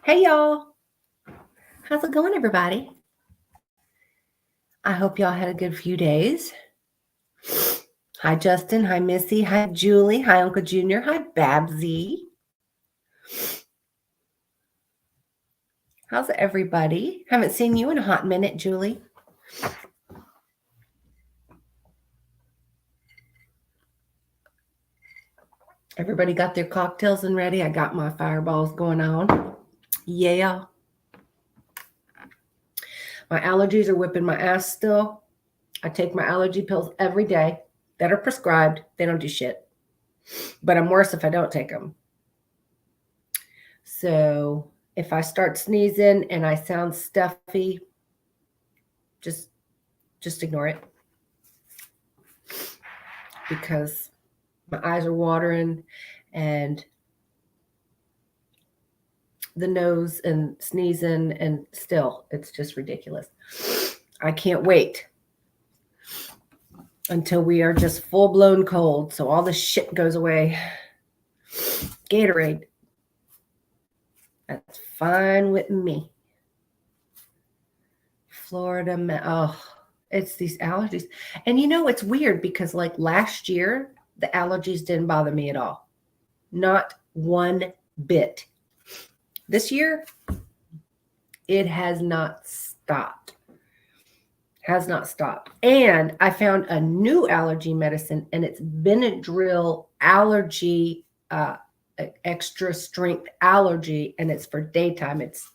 Hey y'all, how's it going, everybody? I hope y'all had a good few days. Hi, Justin. Hi, Missy. Hi, Julie. Hi, Uncle Junior. Hi, Babsy. How's everybody? Haven't seen you in a hot minute, Julie. Everybody got their cocktails and ready. I got my fireballs going on. Yeah. My allergies are whipping my ass still. I take my allergy pills every day that are prescribed. They don't do shit. But I'm worse if I don't take them. So if I start sneezing and I sound stuffy, just ignore it, because my eyes are watering and the nose and sneezing, and still it's just ridiculous. I can't wait until we are just full-blown cold so all the shit goes away. Gatorade, that's fine with me. Florida, it's these allergies. And it's weird because like last year the allergies didn't bother me at all, not one bit. This year it has not stopped. And I found a new allergy medicine, and it's Benadryl allergy, extra strength allergy, and it's for daytime. It's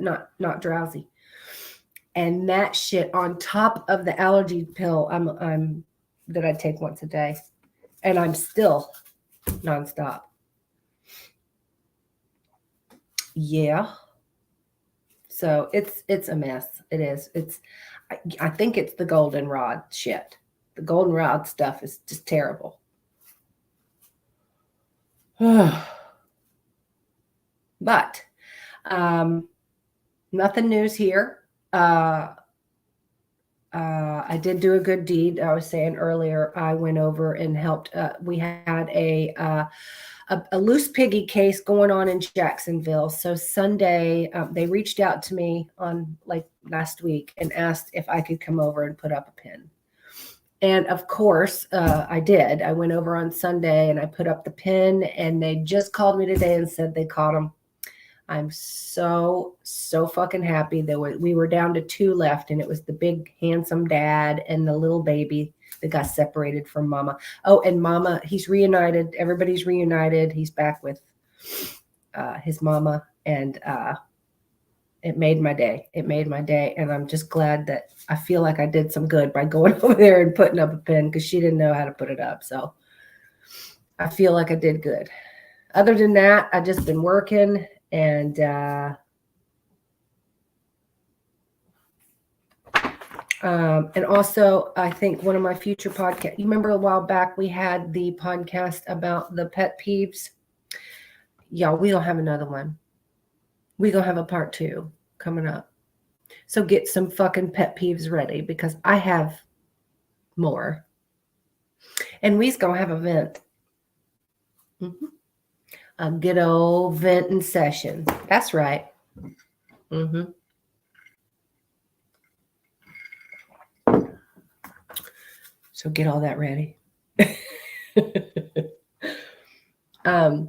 not drowsy. And that shit on top of the allergy pill I'm that I take once a day, and I'm still nonstop. Yeah. So it's a mess. It is. I think it's the goldenrod shit. The goldenrod stuff is just terrible. But nothing news here. I did do a good deed. I was saying earlier, I went over and helped. We had a loose piggy case going on in Jacksonville. So Sunday, they reached out to me on like last week and asked if I could come over and put up a pin. And of course, I did. I went over on Sunday and I put up the pin, and they just called me today and said they caught them. I'm so fucking happy. We were down to 2 left, and it was the big handsome dad and the little baby that got separated from mama. Oh, and mama, he's reunited. Everybody's reunited. He's back with his mama, and it made my day. And I'm just glad that I feel like I did some good by going over there and putting up a pin, because she didn't know how to put it up. So I feel like I did good. Other than that, I've just been working. And also, I think one of my future podcasts, you remember a while back we had the podcast about the pet peeves? Y'all, we don't have another one. We're going to have a part 2 coming up. So get some fucking pet peeves ready, because I have more. And we's going to have a vent. Mm-hmm. A good old venting session. That's right. Mm-hmm. So get all that ready. I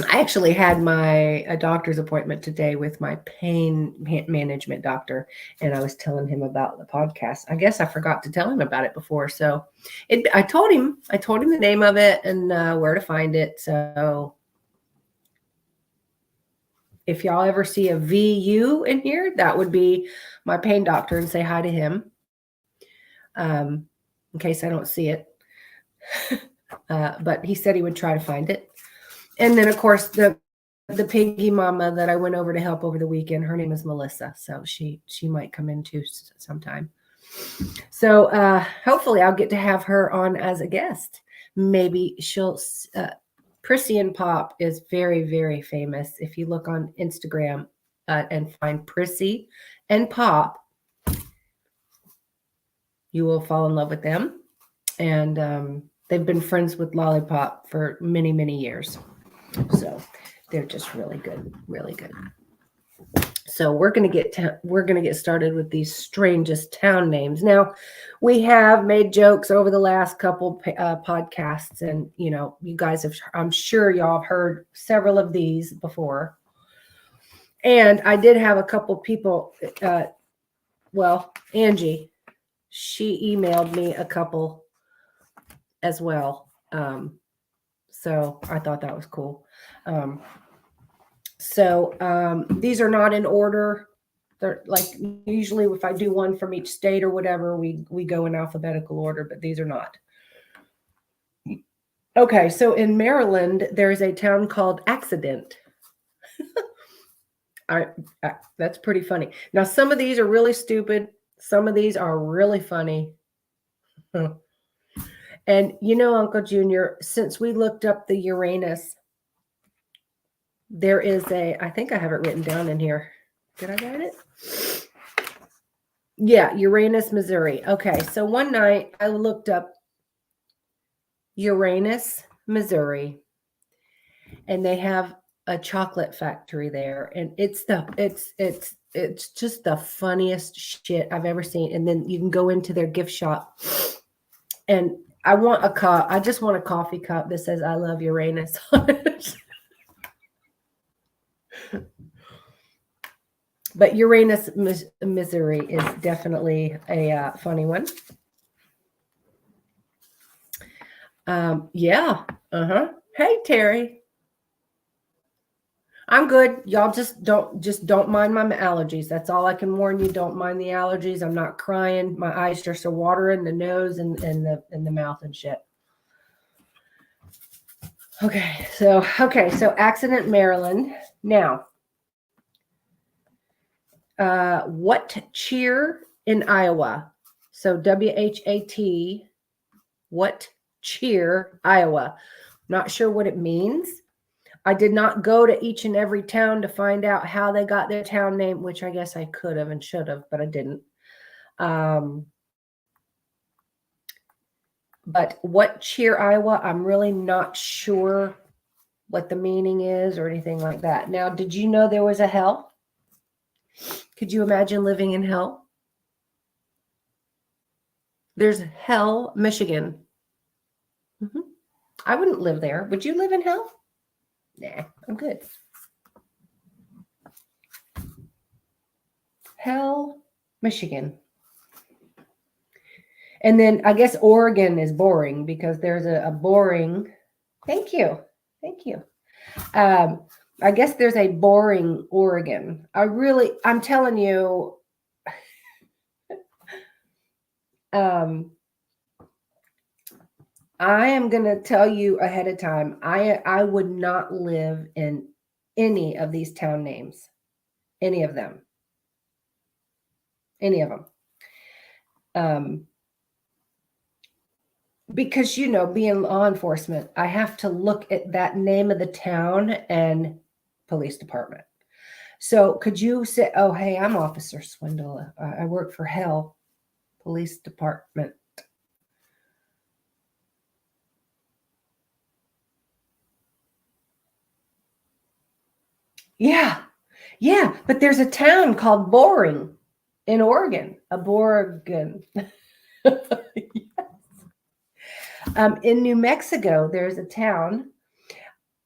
actually had a doctor's appointment today with my pain management doctor, and I was telling him about the podcast. I guess I forgot to tell him about it before. So I told him the name of it and where to find it. So if y'all ever see a VU in here, that would be my pain doctor, and say hi to him. In case I don't see it. But he said he would try to find it. And then, of course, the piggy mama that I went over to help over the weekend, her name is Melissa. So she might come in too sometime. So hopefully I'll get to have her on as a guest. Maybe she'll, Prissy and Pop is very, very famous. If you look on Instagram and find Prissy and Pop, you will fall in love with them. And they've been friends with Lollipop for many, many years. So They're just really good, really good. So we're going to get started with these strangest town names. Now, we have made jokes over the last couple podcasts, and you guys have. I'm sure y'all have heard several of these before. And I did have a couple people. Well, Angie, she emailed me a couple as well. So I thought that was cool. These are not in order. They're like, usually if I do one from each state or whatever, we go in alphabetical order, but these are not. Okay, so in Maryland, there's a town called Accident. That's pretty funny. Now, some of these are really stupid. Some of these are really funny. And Uncle Junior, since we looked up the Uranus, there is I think I have it written down in here. Did I write it? Yeah, Uranus, Missouri. Okay, so one night I looked up Uranus, Missouri, and they have a chocolate factory there, and it's just the funniest shit I've ever seen. And then you can go into their gift shop, and I just want a coffee cup that says "I love Uranus" on it. But Uranus, Missouri is definitely a funny one. Yeah. Hey, Terry. I'm good. Y'all just don't mind my allergies. That's all I can warn you. Don't mind the allergies. I'm not crying. My eyes just are watering, the nose and the mouth and shit. Okay, so Accident, Maryland. Now, What Cheer in Iowa. So WHAT, What Cheer, Iowa. Not sure what it means. I did not go to each and every town to find out how they got their town name, which I guess I could have and should have, but I didn't. But What Cheer, Iowa, I'm really not sure what the meaning is or anything like that. Now, did you know there was a hell? Could you imagine living in hell? There's Hell, Michigan. I wouldn't live there. Would you live in hell? Nah, I'm good. Hell, Michigan. And then I guess Oregon is boring because there's a boring. Thank you. I guess there's a boring Oregon. I'm telling you, I am going to tell you ahead of time, I would not live in any of these town names. Any of them. Because, being law enforcement, I have to look at that name of the town and police department. So could you say, oh, hey, I'm Officer Swindle. I work for Hell Police Department. Yeah, but there's a town called Boring in Oregon. Boregon. Yes. In New Mexico, there's a town.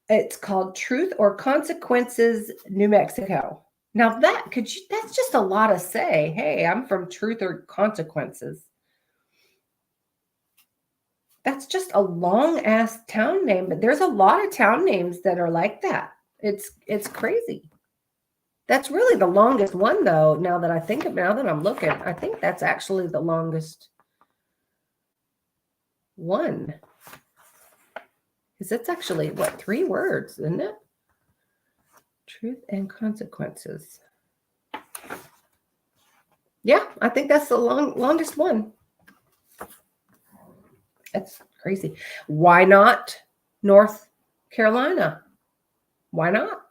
It's called Truth or Consequences, New Mexico. Now that's just a lot to say. Hey, I'm from Truth or Consequences. That's just a long ass town name, but there's a lot of town names that are like that. It's crazy. That's really the longest one, though. Now that I'm looking, I think that's actually the longest one. Because it's actually, 3 words, isn't it? Truth and Consequences. Yeah, I think that's the longest one. That's crazy. Why not North Carolina? Why not?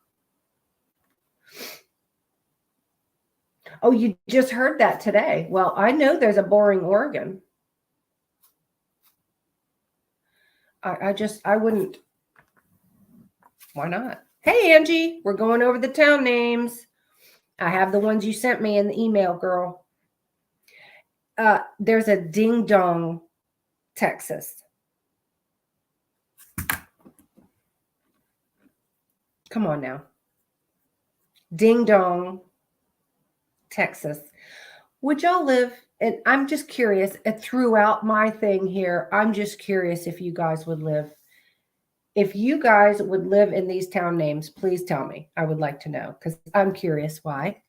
Oh, you just heard that today. Well, I know there's a boring Oregon. I wouldn't. Why not? Hey, Angie, we're going over the town names. I have the ones you sent me in the email, girl. There's a Ding Dong, Texas. Come on now. Ding Dong, Texas. Would y'all live? And I'm just curious, throughout my thing here, I'm just curious if you guys would live. If you guys would live in these town names, please tell me. I would like to know because I'm curious why.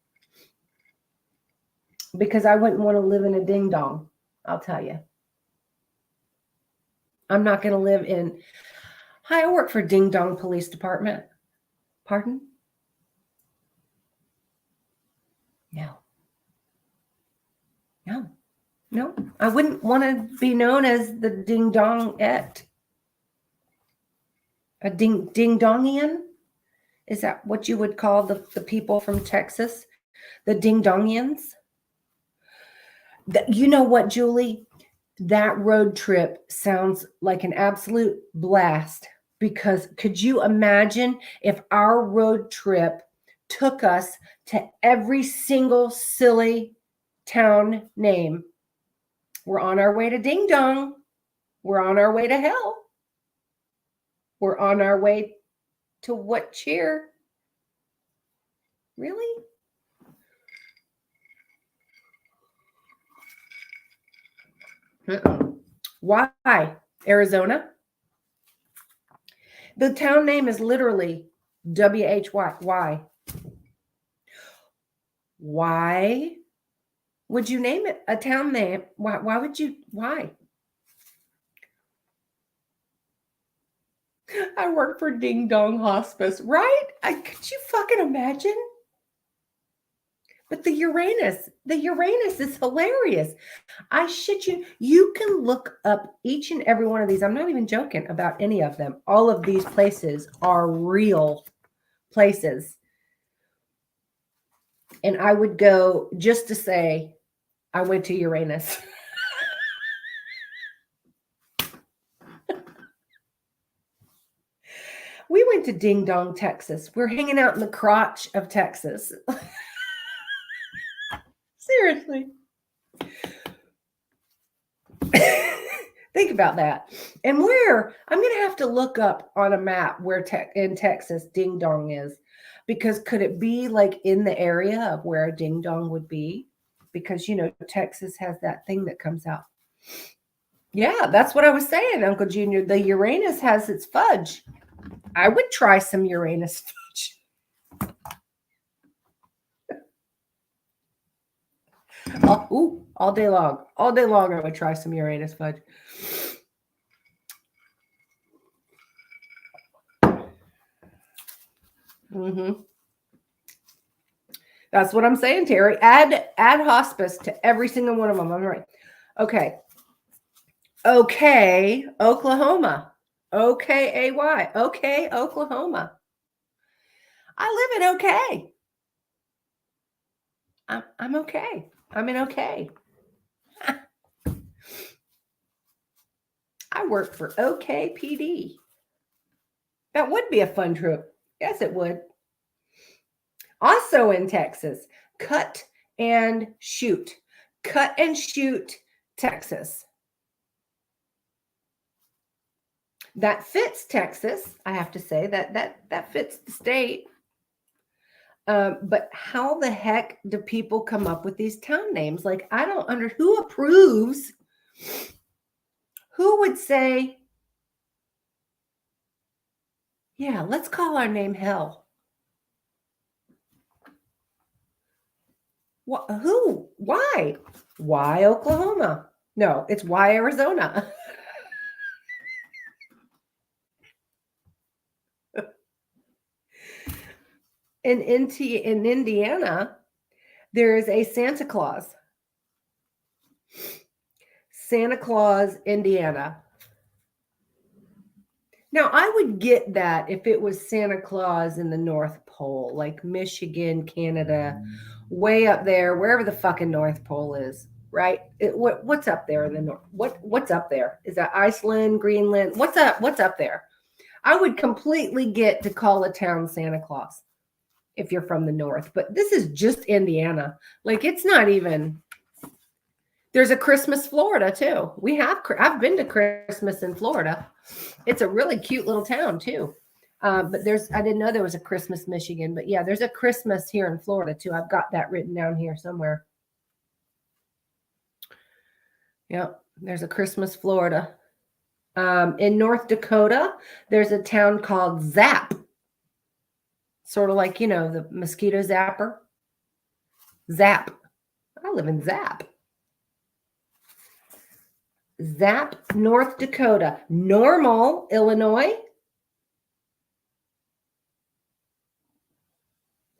Because I wouldn't want to live in a ding dong. I'll tell you. I'm not going to live in. Hi, I work for Ding Dong Police Department. Pardon? No. No. No. I wouldn't want to be known as the Ding Dong et. A ding dongian? Is that what you would call the people from Texas? The ding dongians? You know what, Julie? That road trip sounds like an absolute blast because could you imagine if our road trip took us to every single silly town name? We're on our way to Ding Dong. We're on our way to hell. We're on our way to what cheer? Really? Why? Arizona? The town name is literally W-H-Y. Why? Why would you name it a town name? Why would you? Why? I work for Ding Dong Hospice, right? Could you fucking imagine? But the Uranus is hilarious. I shit you. You can look up each and every one of these. I'm not even joking about any of them. All of these places are real places. And I would go just to say, I went to Uranus. We went to Ding Dong, Texas. We're hanging out in the crotch of Texas. Seriously. Think about that. And where? I'm going to have to look up on a map where in Texas Ding Dong is. Because could it be like in the area of where a Ding Dong would be? Because, Texas has that thing that comes out. Yeah, that's what I was saying, Uncle Junior. The Uranus has its fudge. I would try some Uranus fudge. All day long. All day long, I would try some Uranus fudge. Mm-hmm. That's what I'm saying, Terry. Add hospice to every single one of them. I'm right. Okay. Okay, Oklahoma. OKAY. Okay, Oklahoma. I live in okay. I'm okay. I'm in okay. I work for OKPD. That would be a fun trip. Yes, it would. Also in Texas, Cut and Shoot. Cut and Shoot, Texas. That fits Texas, I have to say. That fits the state. But how the heck do people come up with these town names? Like, I don't who approves? Who would say, yeah, let's call our name Hell? What? Who? Why? Why Oklahoma? No, it's why Arizona. In Indiana, there is a Santa Claus. Santa Claus, Indiana. Now, I would get that if it was Santa Claus in the North Pole, like Michigan, Canada, way up there, wherever the fucking North Pole is, right? What's up there in the north? What's up there? Is that Iceland, Greenland? What's up there? I would completely get to call a town Santa Claus if you're from the north, but this is just Indiana. Like it's not even. There's a Christmas Florida too. I've been to Christmas in Florida. It's a really cute little town too. But I didn't know there was a Christmas Michigan, but yeah, there's a Christmas here in Florida too. I've got that written down here somewhere. Yep, there's a Christmas Florida. In North Dakota, there's a town called Zap. Sort of like, the mosquito zapper. Zap. I live in Zap. Zap, North Dakota. Normal, Illinois.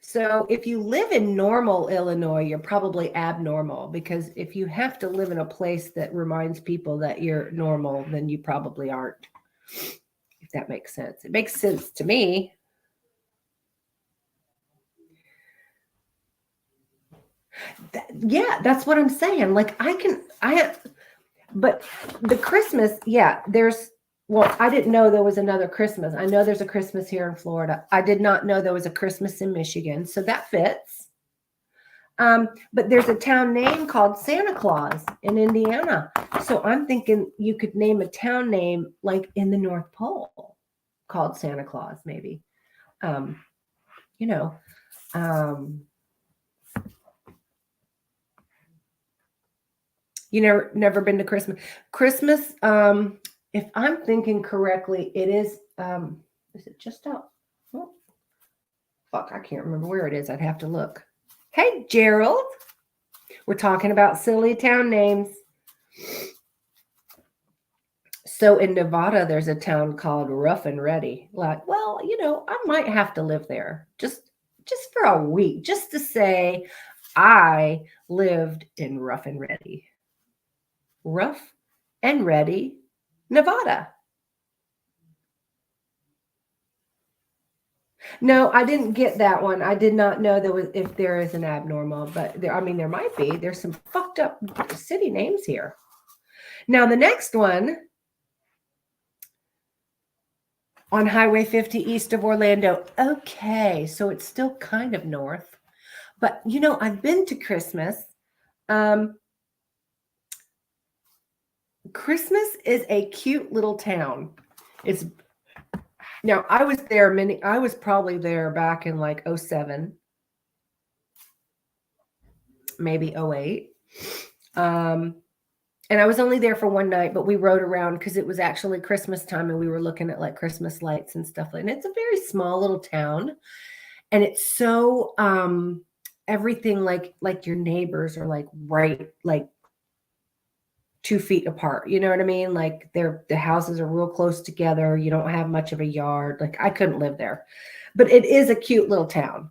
So if you live in Normal, Illinois, you're probably abnormal, because if you have to live in a place that reminds people that you're normal, then you probably aren't. If that makes sense. It makes sense to me. Yeah, that's what I'm saying. Like but the Christmas, yeah, I didn't know there was another Christmas. I know there's a Christmas here in Florida. I did not know there was a Christmas in Michigan. So that fits. But there's a town name called Santa Claus in Indiana. So I'm thinking you could name a town name like in the North Pole called Santa Claus, maybe. You never been to Christmas. Christmas, if I'm thinking correctly, it is it just out? Oh, fuck, I can't remember where it is. I'd have to look. Hey, Gerald. We're talking about silly town names. So in Nevada, there's a town called Rough and Ready. Like, well, I might have to live there just for a week, just to say I lived in Rough and Ready. Rough and Ready, Nevada. No, I didn't get that one. I did not know if there is an abnormal, but there might be. There's some fucked up city names here. Now the next one, on Highway 50 east of Orlando. Okay, so it's still kind of north, but I've been to Christmas. Christmas is a cute little town. Now I was probably there back in like 07, maybe 08. And I was only there for one night, but we rode around because it was actually Christmas time and we were looking at like Christmas lights and stuff. And it's a very small little town. And it's so everything like your neighbors are like right like 2 feet apart. You know what I mean? Like the houses are real close together. You don't have much of a yard. Like I couldn't live there, but it is a cute little town.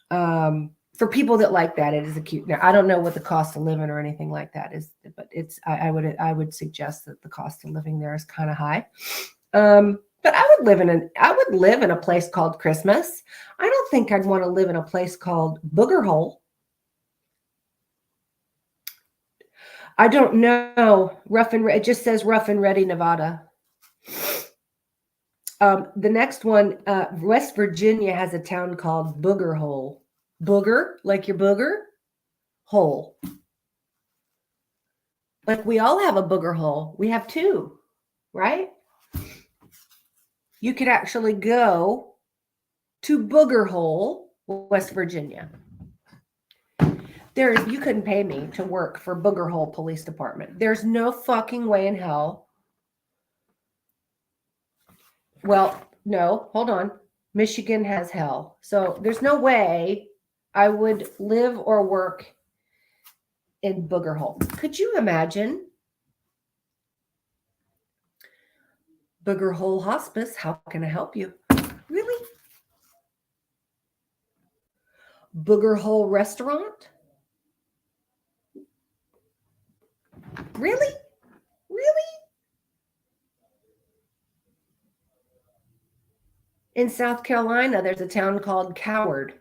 For people that like that, it is a cute. Now I don't know what the cost of living or anything like that is, but I would suggest that the cost of living there is kind of high. But I would live in a place called Christmas. I don't think I'd want to live in a place called Booger Hole. I don't know. It just says Rough and Ready, Nevada. The next one, West Virginia has a town called Booger Hole. Booger, like your booger, hole. Like we all have a booger hole. We have two, right? You could actually go to Booger Hole, West Virginia. You couldn't pay me to work for Booger Hole Police Department. There's no fucking way in hell. Well, no, hold on. Michigan has hell. So there's no way I would live or work in Booger Hole. Could you imagine? Booger Hole Hospice, how can I help you? Really? Booger Hole Restaurant? Really? Really? In South Carolina, there's a town called Coward.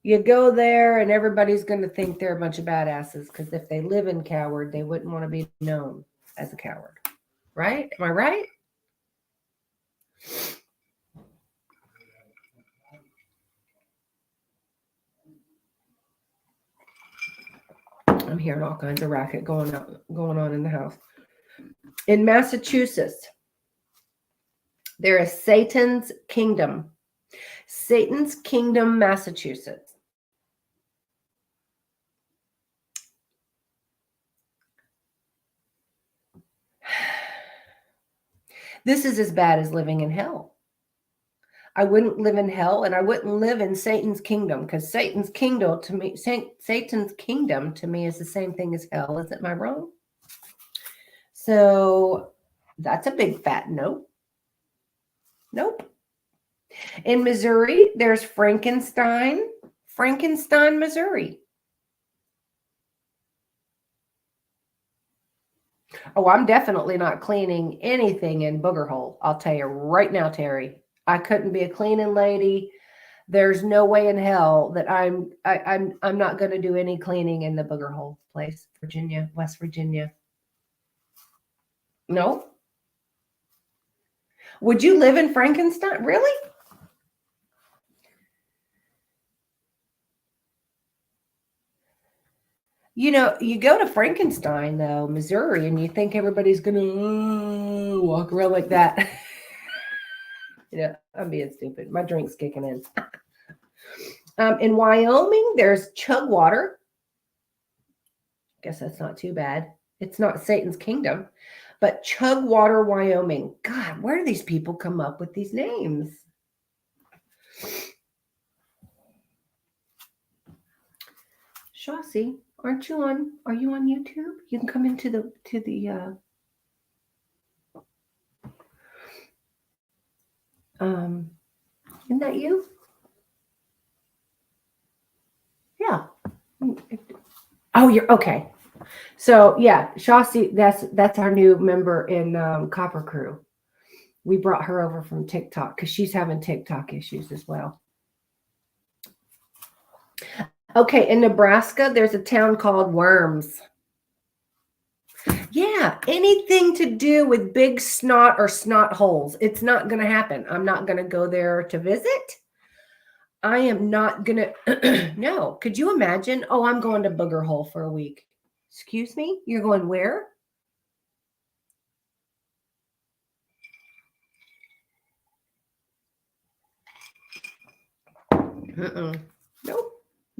You go there and everybody's going to think they're a bunch of badasses because if they live in Coward, they wouldn't want to be known as a coward. Right? Am I right? I'm hearing all kinds of racket going on in the house. In Massachusetts, there is Satan's Kingdom. Satan's Kingdom, Massachusetts. This is as bad as living in hell. I wouldn't live in hell, and I wouldn't live in Satan's kingdom, because Satan's kingdom to me is the same thing as hell. Isn't I wrong? So that's a big fat nope. Nope. In Missouri, there's Frankenstein, Missouri. Oh, I'm definitely not cleaning anything in Booger Hole. I'll tell you right now, Terry. I couldn't be a cleaning lady. There's no way in hell that I'm not going to do any cleaning in the Booger Hole place, West Virginia. No. Would you live in Frankenstein? Really? You know, you go to Frankenstein, though, Missouri, and you think everybody's going to walk around like that. I'm being stupid. My drink's kicking in. In Wyoming, there's Chugwater. Guess that's not too bad. It's not Satan's Kingdom, but Chugwater, Wyoming. God, where do these people come up with these names? Shawsey, are you on YouTube? You can come into the isn't that you? Yeah. Oh, you're okay. So yeah, Shawsey, that's our new member in Copper Crew. We brought her over from TikTok because she's having TikTok issues as well. Okay, in Nebraska, there's a town called Worms. Yeah, anything to do with big snot or snot holes. It's not going to happen. I'm not going to go there to visit. I am not going to. No. Could you imagine? Oh, I'm going to Booger Hole for a week. Excuse me? You're going where?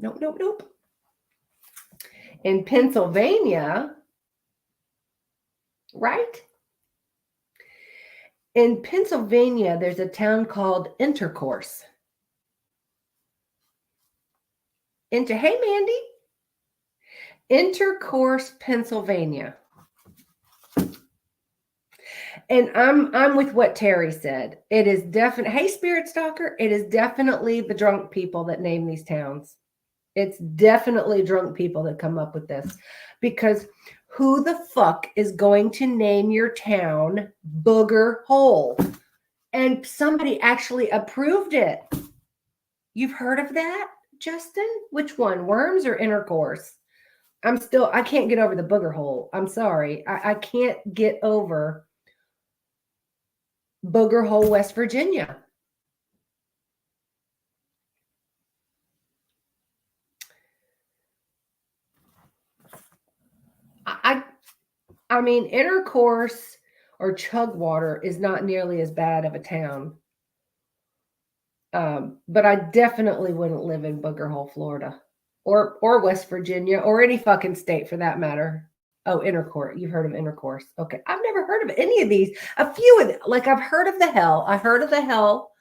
Nope. In Pennsylvania, right? In Pennsylvania, there's a town called Intercourse. Hey, Mandy. Intercourse, Pennsylvania. And I'm with what Terry said. It is definitely, hey, Spirit Stalker, it is definitely the drunk people that name these towns. It's definitely drunk people that come up with this, because who the fuck is going to name your town Booger Hole? And somebody actually approved it. You've heard of that, Justin? Which one, Worms or Intercourse? I can't get over the Booger Hole. I'm sorry. I can't get over Booger Hole, West Virginia. I mean, Intercourse or Chugwater is not nearly as bad of a town. But I definitely wouldn't live in Booger Hole, Florida, or West Virginia, or any fucking state for that matter. Oh, Intercourse. You've heard of Intercourse. Okay. I've never heard of any of these. A few of them. Like, I've heard of the Hell. I heard of the Hell,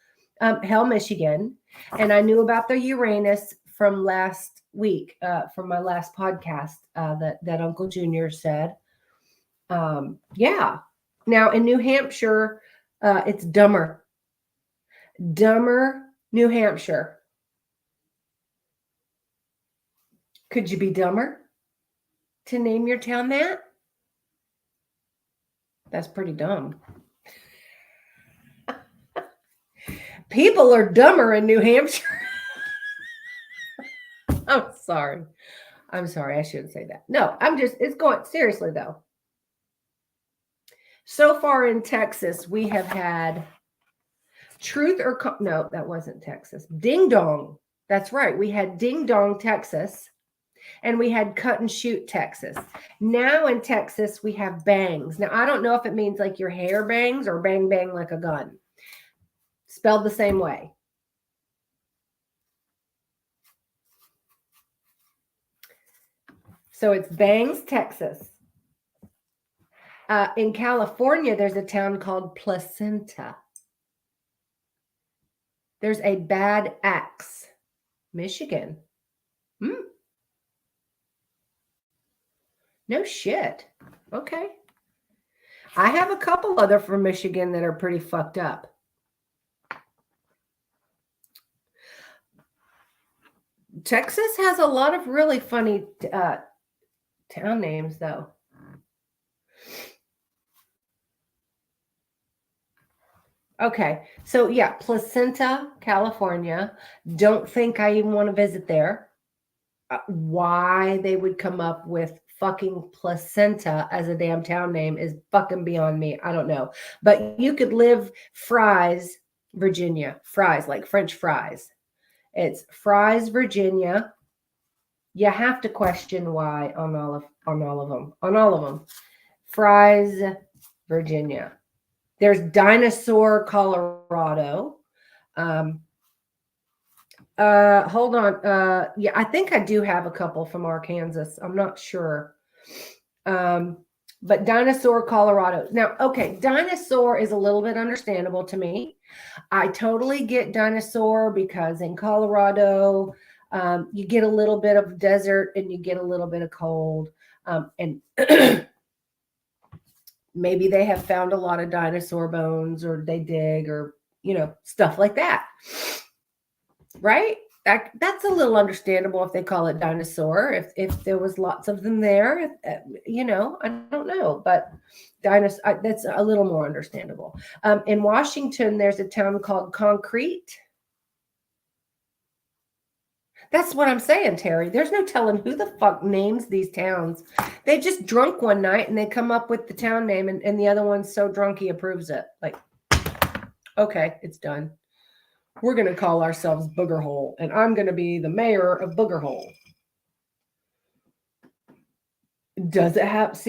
Michigan. And I knew about the Uranus from last week, from my last podcast, that Uncle Junior said. Yeah. Now in New Hampshire, it's Dummer, New Hampshire. Could you be dumber to name your town that? That's pretty dumb. People are dumber in New Hampshire. I'm sorry. I'm sorry. I shouldn't say that. No, it's going seriously though. So far in Texas, we have had Truth or no, that wasn't Texas. Ding Dong. That's right. We had Ding Dong, Texas, and we had Cut and Shoot, Texas. Now in Texas, we have bangs. Now, I don't know if it means like your hair bangs or bang bang like a gun. Spelled the same way. So it's Bangs, Texas. In California, there's a town called Placenta. There's a Bad Axe, Michigan. No shit. Okay. I have a couple other from Michigan that are pretty fucked up. Texas has a lot of really funny town names, though. Okay, so yeah, Placenta, California. Don't think I even want to visit there. Why they would come up with fucking Placenta as a damn town name is fucking beyond me. I don't know. But you could live Fryes, Virginia. Fries, like French fries. It's Fryes, Virginia. You have to question why on all of them. Fryes, Virginia. There's Dinosaur, Colorado. Hold on. Yeah, I think I do have a couple from Arkansas. I'm not sure. But Dinosaur, Colorado. Now, okay, Dinosaur is a little bit understandable to me. I totally get Dinosaur because in Colorado, you get a little bit of desert and you get a little bit of cold. And maybe they have found a lot of dinosaur bones or they dig or, stuff like that. Right? That's a little understandable if they call it dinosaur. If there was lots of them there, I don't know, but dinosaur that's a little more understandable. In Washington, there's a town called Concrete. That's what I'm saying, Terry. There's no telling who the fuck names these towns. They just drunk one night and they come up with the town name, and the other one's so drunk he approves it. Like, okay, it's done. We're going to call ourselves Booger Hole, and I'm going to be the mayor of Booger Hole. Does it have,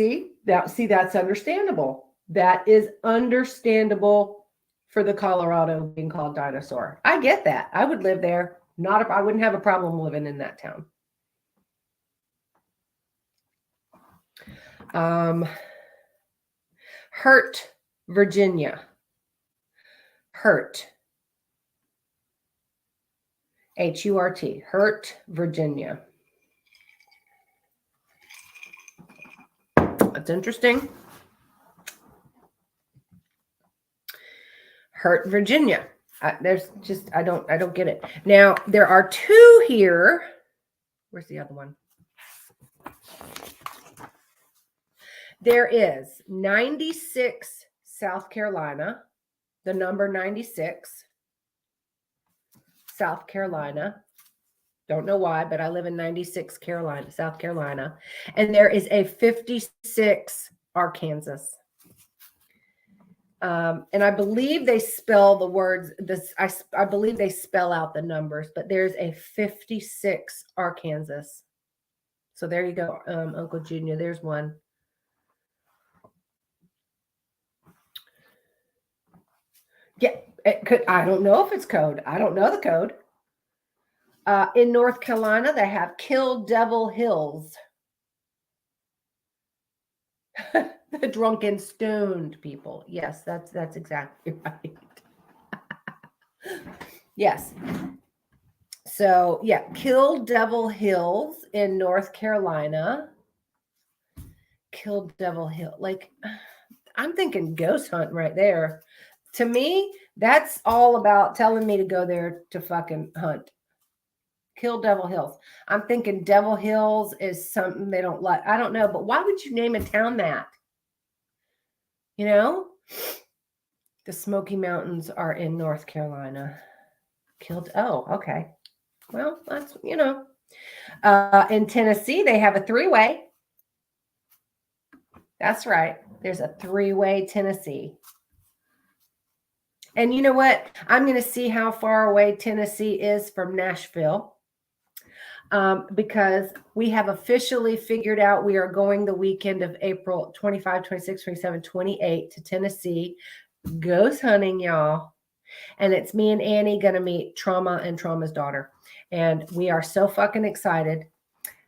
that's understandable. That is understandable for the Colorado being called Dinosaur. I get that. I would live there. I wouldn't have a problem living in that town. Hurt, Virginia. Hurt. H-U-R-T. Hurt, Virginia. That's interesting. Hurt, Virginia. I don't get it. Now, there are two here. Where's the other one? There is 96, South Carolina, the number 96, South Carolina. Don't know why, but I live in 96, South Carolina. And there is a 56, Arkansas. And I believe they spell the words, I believe they spell out the numbers, but there's a 56, Arkansas. So there you go, Uncle Junior. There's one. Yeah, I don't know if it's code. I don't know the code. In North Carolina, they have Kill Devil Hills. The drunken, stoned people. Yes, that's exactly right. Yes. So, yeah, Kill Devil Hills in North Carolina. Kill Devil Hill. Like, I'm thinking ghost hunt right there. To me, that's all about telling me to go there to fucking hunt. Kill Devil Hills. I'm thinking Devil Hills is something they don't like. I don't know, but why would you name a town that? The Smoky Mountains are in North Carolina. Oh, okay. Well, that's, In Tennessee, they have a three-way. That's right. There's a three-way Tennessee. And you know what? I'm going to see how far away Tennessee is from Nashville. Because we have officially figured out we are going the weekend of April 25, 26, 27, 28 to Tennessee. Ghost hunting, y'all. And it's me and Annie going to meet Trauma and Trauma's daughter. And we are so fucking excited.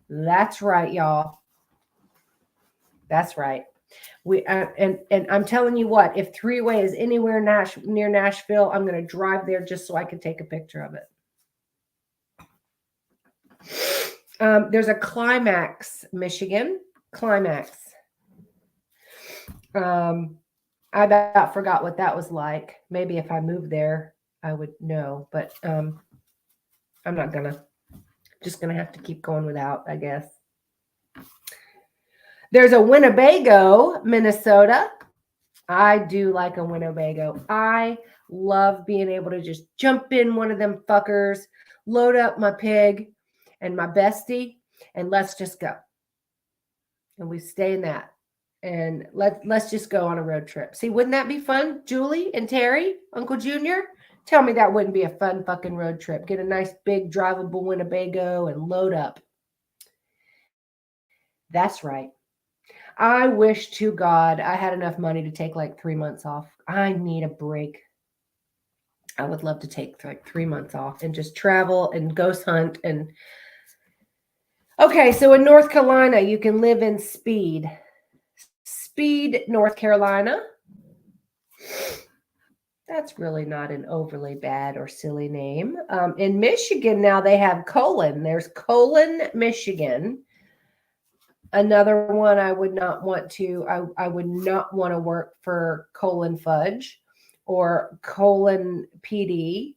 That's right, y'all. That's right. And I'm telling you what, if three-way is anywhere near Nashville, I'm going to drive there just so I can take a picture of it. There's a Climax, Michigan. Climax. I about forgot what that was like. Maybe if I moved there, I would know. But I'm not gonna. Just gonna have to keep going without, I guess. There's a Winnebago, Minnesota. I do like a Winnebago. I love being able to just jump in one of them fuckers, load up my pig and my bestie, and let's just go. And we stay in that. And let's just go on a road trip. See, wouldn't that be fun? Julie and Terry, Uncle Junior? Tell me that wouldn't be a fun fucking road trip. Get a nice big drivable Winnebago and load up. That's right. I wish to God I had enough money to take like 3 months off. I need a break. I would love to take like 3 months off and just travel and ghost hunt. And okay, so in North Carolina, you can live in Speed, North Carolina. That's really not an overly bad or silly name. In Michigan now they have Colon. There's Colon, Michigan. Another one I would not want to, I would not want to work for Colon Fudge or Colon PD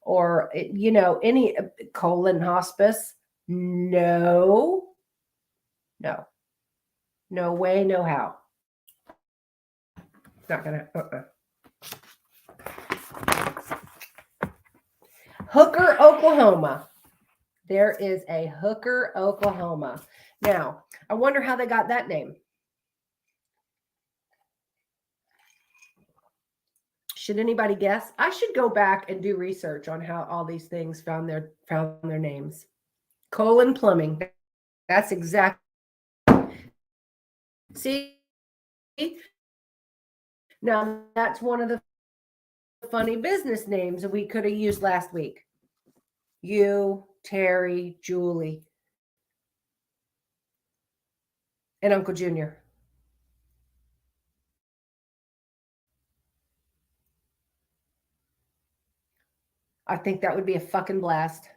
or, any Colon Hospice. No way, no how. Not gonna, Hooker, Oklahoma. There is a Hooker, Oklahoma. Now, I wonder how they got that name. Should anybody guess? I should go back and do research on how all these things found their names. Colon Plumbing. That's exactly. See? Now, that's one of the funny business names we could have used last week. You, Terry, Julie, and Uncle Junior. I think that would be a fucking blast.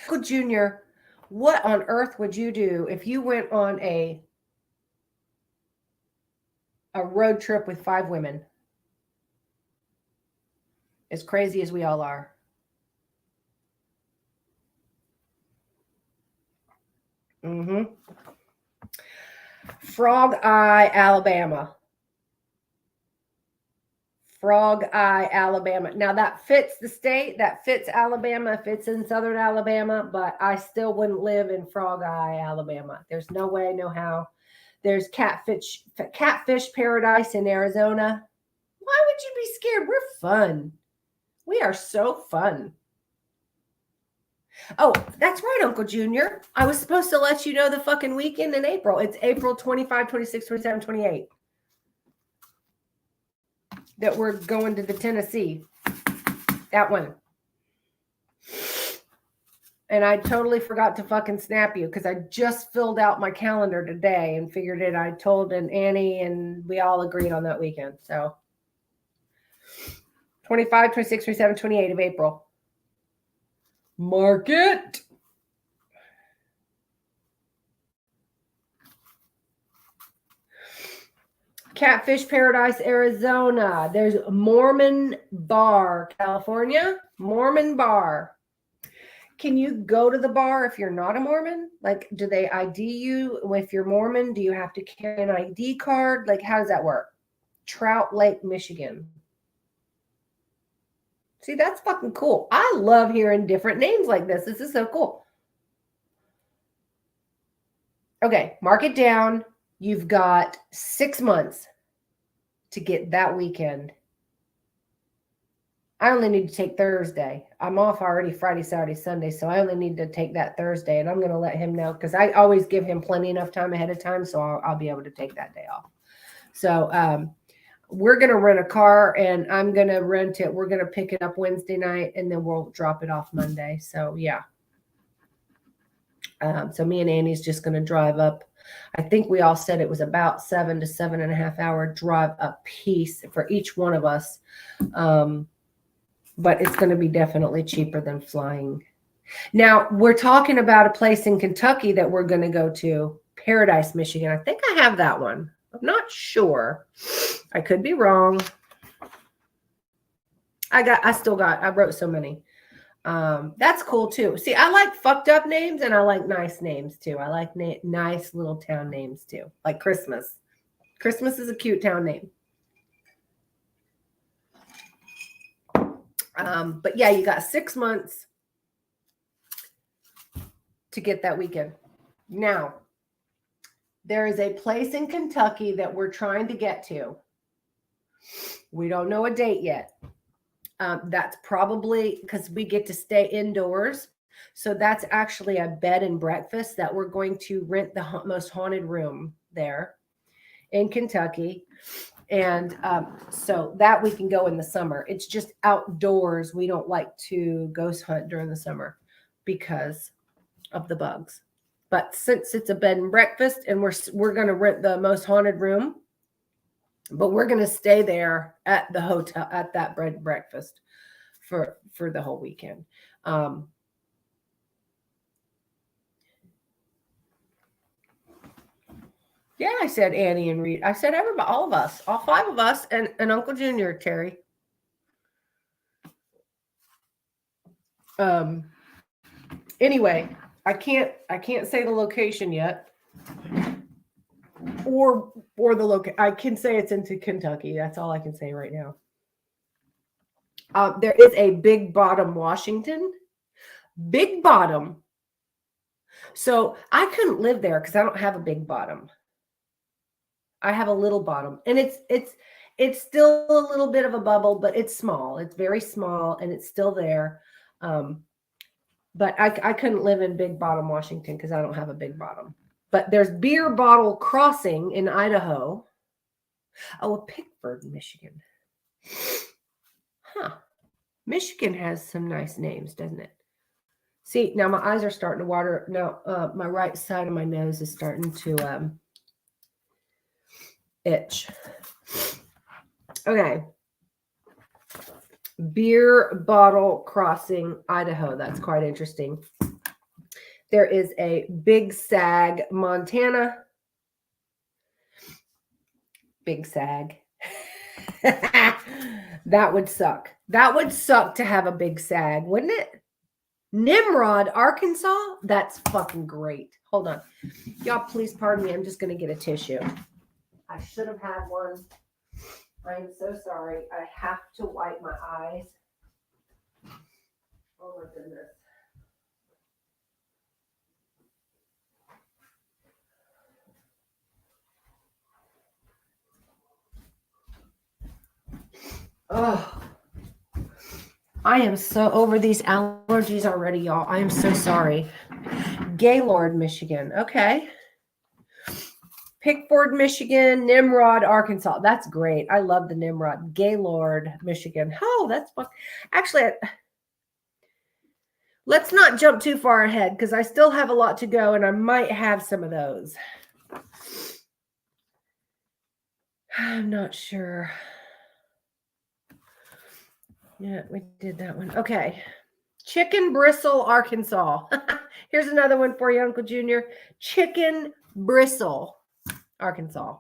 Uncle Junior, what on earth would you do if you went on a road trip with 5 women? As crazy as we all are. Frog Eye, Alabama. Frog Eye, Alabama. Now that fits the state, that fits Alabama, fits in southern Alabama, but I still wouldn't live in Frog Eye, Alabama. There's no way, no how. There's Catfish Paradise in Arizona. Why would you be scared? We're fun. We are so fun. Oh, that's right, Uncle Junior. I was supposed to let you know the fucking weekend in April. It's April 25, 26, 27, 28. That we're going to the Tennessee. That one. And I totally forgot to fucking snap you because I just filled out my calendar today and figured it. I told Annie and we all agreed on that weekend. So 25, 26, 27, 28 of April. Mark it. Catfish Paradise, Arizona. There's Mormon Bar, California. Mormon Bar. Can you go to the bar if you're not a Mormon? Like, do they ID you if you're Mormon? Do you have to carry an ID card? Like, how does that work? Trout Lake, Michigan. See, that's fucking cool. I love hearing different names like this. This is so cool. Okay, mark it down. You've got 6 months to get that weekend. I only need to take Thursday. I'm off already Friday, Saturday, Sunday, so I only need to take that Thursday, and I'm going to let him know because I always give him plenty enough time ahead of time, so I'll be able to take that day off. So we're going to rent a car, and I'm going to rent it. We're going to pick it up Wednesday night, and then we'll drop it off Monday. So yeah. So me and Annie's just going to drive up. I think we all said it was about 7 to 7.5 hour drive a piece for each one of us. But it's going to be definitely cheaper than flying. Now, we're talking about a place in Kentucky that we're going to go to, Paradise, Michigan. I think I have that one. I'm not sure. I could be wrong. I wrote so many. That's cool too. See, I like fucked up names and I like nice names too. I like nice little town names too, like Christmas. Christmas is a cute town name. But yeah, you got 6 months to get that weekend. Now, there is a place in Kentucky that we're trying to get to. We don't know a date yet. That's probably because we get to stay indoors. So that's actually a bed and breakfast that we're going to rent the most haunted room there in Kentucky. And so that we can go in the summer. It's just outdoors. We don't like to ghost hunt during the summer because of the bugs. But since it's a bed and breakfast and we're going to rent the most haunted room, but we're going to stay there at the hotel, at that bed and breakfast for the whole weekend. Yeah, I said Annie and Reed. I said everybody, all of us, all 5 of us, and Uncle Junior, Terry. Anyway, I can't say the location yet, or the location. I can say it's into Kentucky. That's all I can say right now. There is a Big Bottom, Washington. Big Bottom. So I couldn't live there because I don't have a big bottom. I have a little bottom, and it's still a little bit of a bubble, but it's small. It's very small, and it's still there. But I couldn't live in Big Bottom, Washington, because I don't have a big bottom. But there's Beer Bottle Crossing in Idaho. Oh, a Pickford, Michigan. Huh. Michigan has some nice names, doesn't it? See, now my eyes are starting to water. Now my right side of my nose is starting to itch. Okay. Beer Bottle Crossing, Idaho. That's quite interesting. There is a Big Sag, Montana. Big Sag. That would suck. That would suck to have a Big Sag, wouldn't it? Nimrod, Arkansas? That's fucking great. Hold on. Y'all, please pardon me. I'm just going to get a tissue. I should have had one. I'm so sorry. I have to wipe my eyes. Oh my goodness. Oh, I am so over these allergies already, y'all. I am so sorry. Gaylord, Michigan. Okay. Pickford, Michigan. Nimrod, Arkansas. That's great. I love the Nimrod. Gaylord, Michigan. Oh, that's fun. Actually, let's not jump too far ahead because I still have a lot to go and I might have some of those. I'm not sure. Yeah, we did that one. Okay. Chicken Bristle, Arkansas. Here's another one for you, Uncle Junior. Chicken Bristle, Arkansas.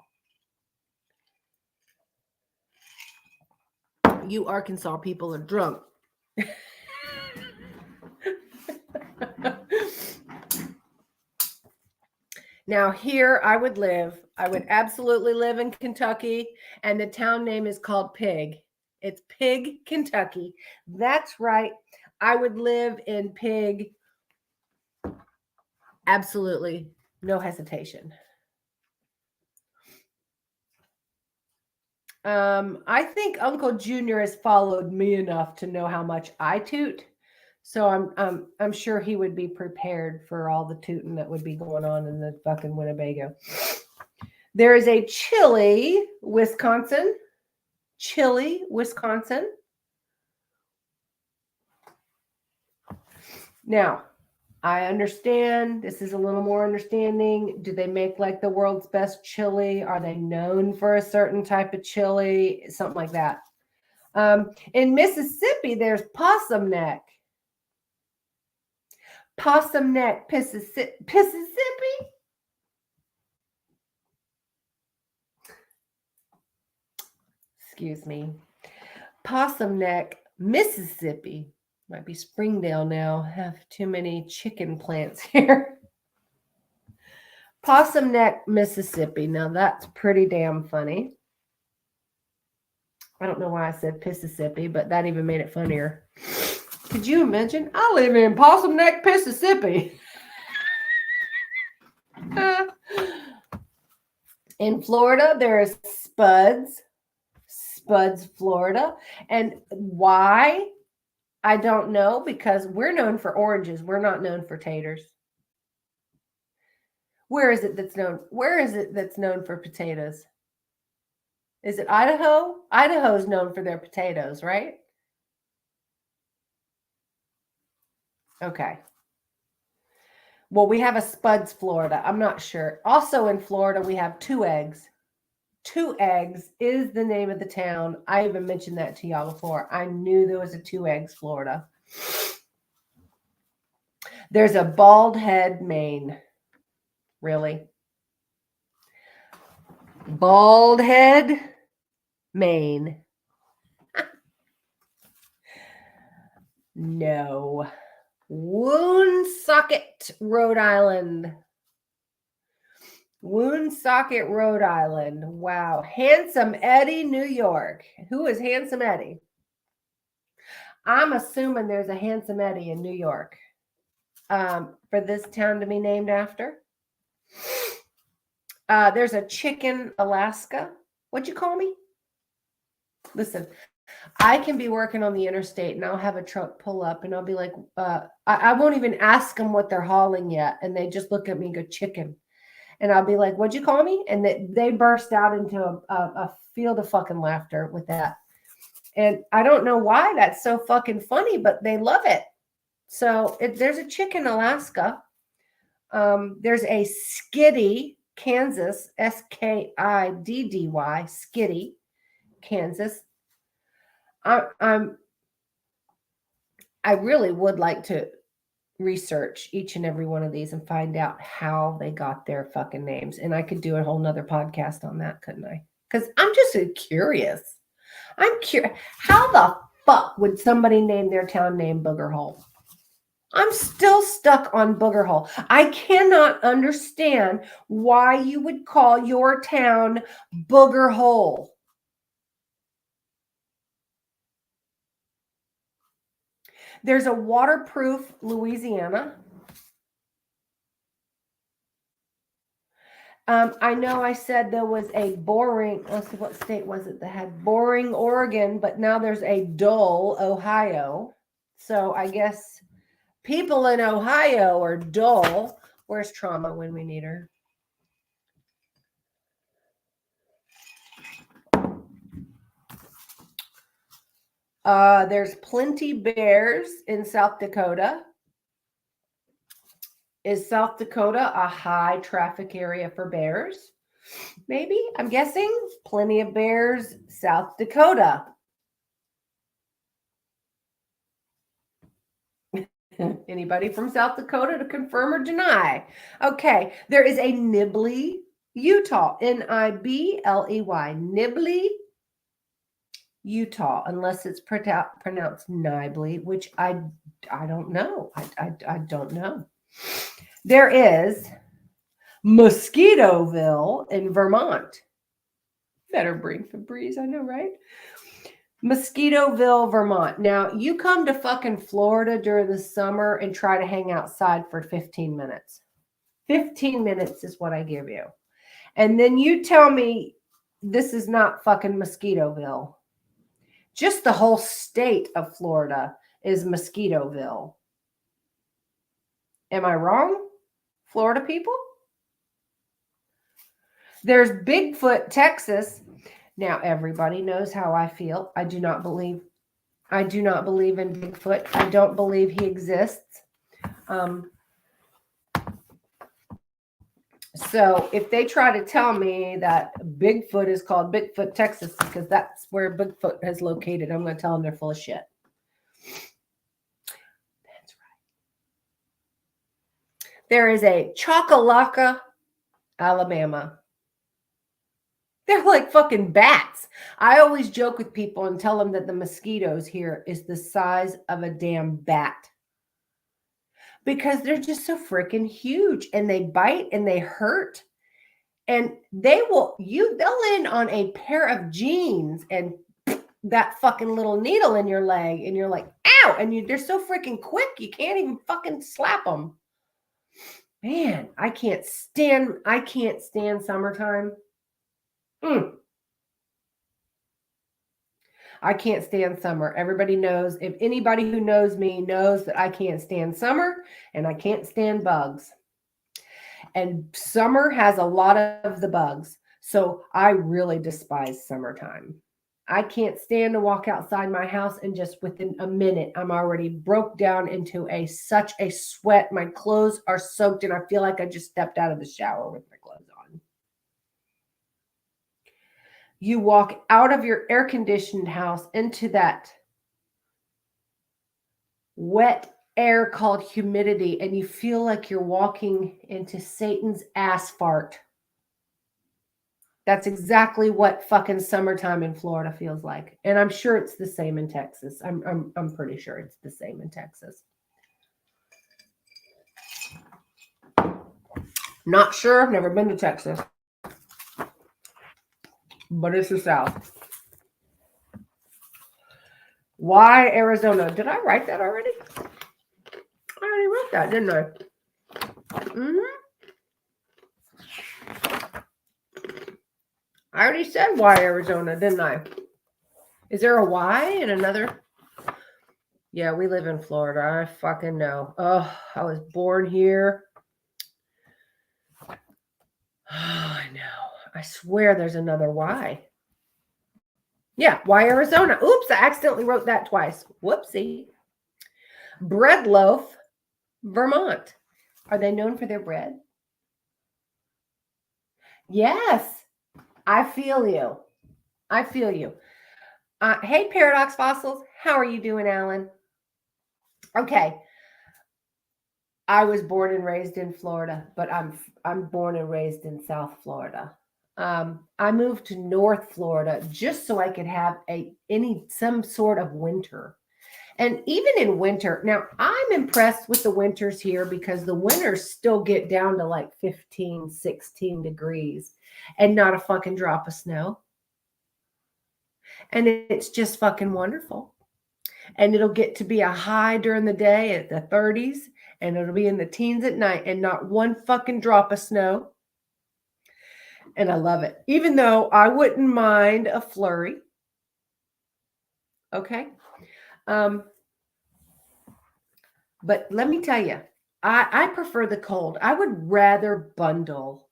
You Arkansas people are drunk. Now here I would live. I would absolutely live in Kentucky, and the town name is called Pig. It's Pig, Kentucky. That's right. I would live in Pig. Absolutely. No hesitation. I think Uncle Junior has followed me enough to know how much I toot. So I'm sure he would be prepared for all the tooting that would be going on in the fucking Winnebago. There is a Chile, Wisconsin. Chile, Wisconsin. Now, I understand this is a little more understanding. Do they make like the world's best chili? Are they known for a certain type of chili? Something like that. In Mississippi, there's Possum Neck. Possum Neck, Mississippi. Excuse me. Possum Neck, Mississippi. Might be Springdale now. Have too many chicken plants here. Possum Neck, Mississippi. Now that's pretty damn funny. I don't know why I said Mississippi, but that even made it funnier. Could you imagine? I live in Possum Neck, Mississippi. In Florida, there is Spuds, Florida. And why? I don't know, because we're known for oranges. We're not known for taters. Where is it that's known for potatoes? Is it Idaho? Idaho is known for their potatoes, right? Okay. Well, we have a Spuds, Florida. I'm not sure. Also in Florida, we have Two Eggs. Two Eggs is the name of the town. I even mentioned that to y'all before. I knew there was a Two Eggs, Florida. There's a Bald Head, Maine. Really? Bald Head, Maine. No. Woonsocket, Rhode Island. Woonsocket, Rhode Island. Wow. Handsome Eddie, New York. Who is Handsome Eddie? I'm assuming there's a Handsome Eddie in New York for this town to be named after. There's a Chicken, Alaska. What'd you call me? Listen, I can be working on the interstate and I'll have a truck pull up and I'll be like, I won't even ask them what they're hauling yet. And they just look at me and go, chicken. And I'll be like, what'd you call me? And they burst out into a field of fucking laughter with that. And I don't know why that's so fucking funny, but they love it. So there's a Chicken, Alaska. There's a Skiddy, Kansas, Skiddy, Skiddy, Kansas. I really would like to research each and every one of these and find out how they got their fucking names. And I could do a whole nother podcast on that, couldn't I? Because I'm just curious. I'm curious. How the fuck would somebody name their town name Booger Hole? I'm still stuck on Booger Hole. I cannot understand why you would call your town Booger Hole. There's a Waterproof, Louisiana. I know I said there was a Boring, let's see, what state was it that had Boring, Oregon, but now there's a Dull, Ohio. So I guess people in Ohio are dull. Where's Trauma when we need her? There's Plenty Bears in South Dakota. Is South Dakota a high traffic area for bears? Maybe, I'm guessing. Plenty of bears, South Dakota. Anybody from South Dakota to confirm or deny? Okay, there is a Nibley, Utah. Nibley, Nibley, Utah, unless it's pronounced Nibley, which I don't know. I don't know. There is Mosquitoville in Vermont. Better bring Febreze, I know, right? Mosquitoville, Vermont. Now, you come to fucking Florida during the summer and try to hang outside for 15 minutes. 15 minutes is what I give you. And then you tell me this is not fucking Mosquitoville. Just the whole state of Florida is Mosquitoville. Am I wrong, Florida people? There's Bigfoot, Texas. Now everybody knows how I feel. I do not believe in Bigfoot. I don't believe he exists. So if they try to tell me that Bigfoot is called Bigfoot, Texas, because that's where Bigfoot is located, I'm going to tell them they're full of shit. That's right. There is a Chocolaca, Alabama. They're like fucking bats. I always joke with people and tell them that the mosquitoes here is the size of a damn bat. Because they're just so freaking huge and they bite and they hurt. And they'll end on a pair of jeans and that fucking little needle in your leg. And you're like, ow. And they're so freaking quick. You can't even fucking slap them. Man, I can't stand summertime. I can't stand summer. Everybody knows, if anybody who knows me knows that I can't stand summer and I can't stand bugs. And summer has a lot of the bugs. So I really despise summertime. I can't stand to walk outside my house and just within a minute, I'm already broke down into such a sweat. My clothes are soaked and I feel like I just stepped out of the shower with my clothes on. You walk out of your air-conditioned house into that wet air called humidity, and you feel like you're walking into Satan's ass fart. That's exactly what fucking summertime in Florida feels like. And I'm sure it's the same in Texas. I'm pretty sure it's the same in Texas. Not sure. I've never been to Texas. But it's the South. Why Arizona? Did I write that already? I already wrote that, didn't I? I already said why Arizona, didn't I? Is there a why in another? Yeah, we live in Florida. I fucking know. Oh, I was born here. Oh, I know. I swear there's another why. Yeah, why Arizona? Oops, I accidentally wrote that twice. Whoopsie. Bread loaf, Vermont. Are they known for their bread? Yes, I feel you. I feel you. Hey, Paradox Fossils. How are you doing, Alan? Okay. I was born and raised in Florida, but I'm born and raised in South Florida. I moved to North Florida just so I could have some sort of winter. And even in winter, now I'm impressed with the winters here because the winters still get down to like 15, 16 degrees and not a fucking drop of snow. And it's just fucking wonderful. And it'll get to be a high during the day at the 30s, and it'll be in the teens at night and not one fucking drop of snow. And I love it. Even though I wouldn't mind a flurry. Okay. But let me tell you, I prefer the cold. I would rather bundle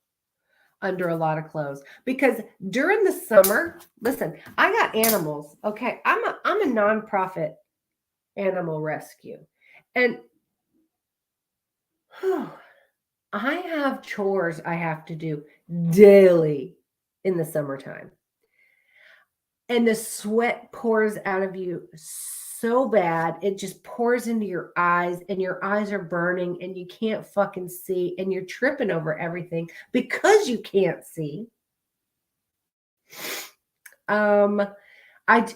under a lot of clothes because during the summer, listen, I got animals. Okay. I'm a nonprofit animal rescue. And I have chores I have to do daily in the summertime. And the sweat pours out of you so bad. It just pours into your eyes and your eyes are burning and you can't fucking see and you're tripping over everything because you can't see.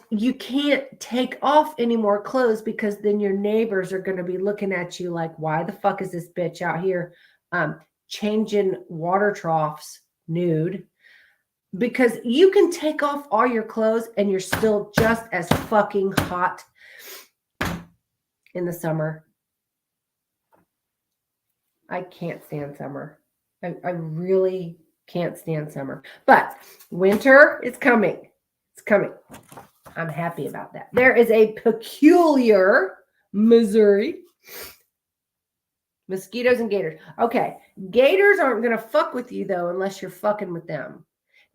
You can't take off any more clothes because then your neighbors are going to be looking at you like, why the fuck is this bitch out here changing water troughs nude? Because you can take off all your clothes and you're still just as fucking hot in the summer. I can't stand summer. I really can't stand summer. But winter is coming. It's coming. I'm happy about that. There is a peculiar Missouri. Mosquitoes and gators. Okay. Gators aren't going to fuck with you, though, unless you're fucking with them.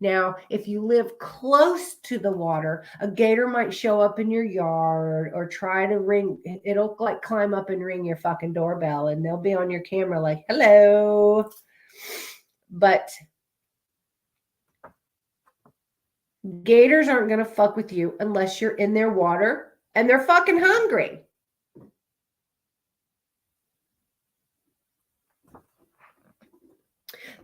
Now, if you live close to the water, a gator might show up in your yard or try to ring. It'll like climb up and ring your fucking doorbell, and they'll be on your camera like, hello. But gators aren't going to fuck with you unless you're in their water and they're fucking hungry.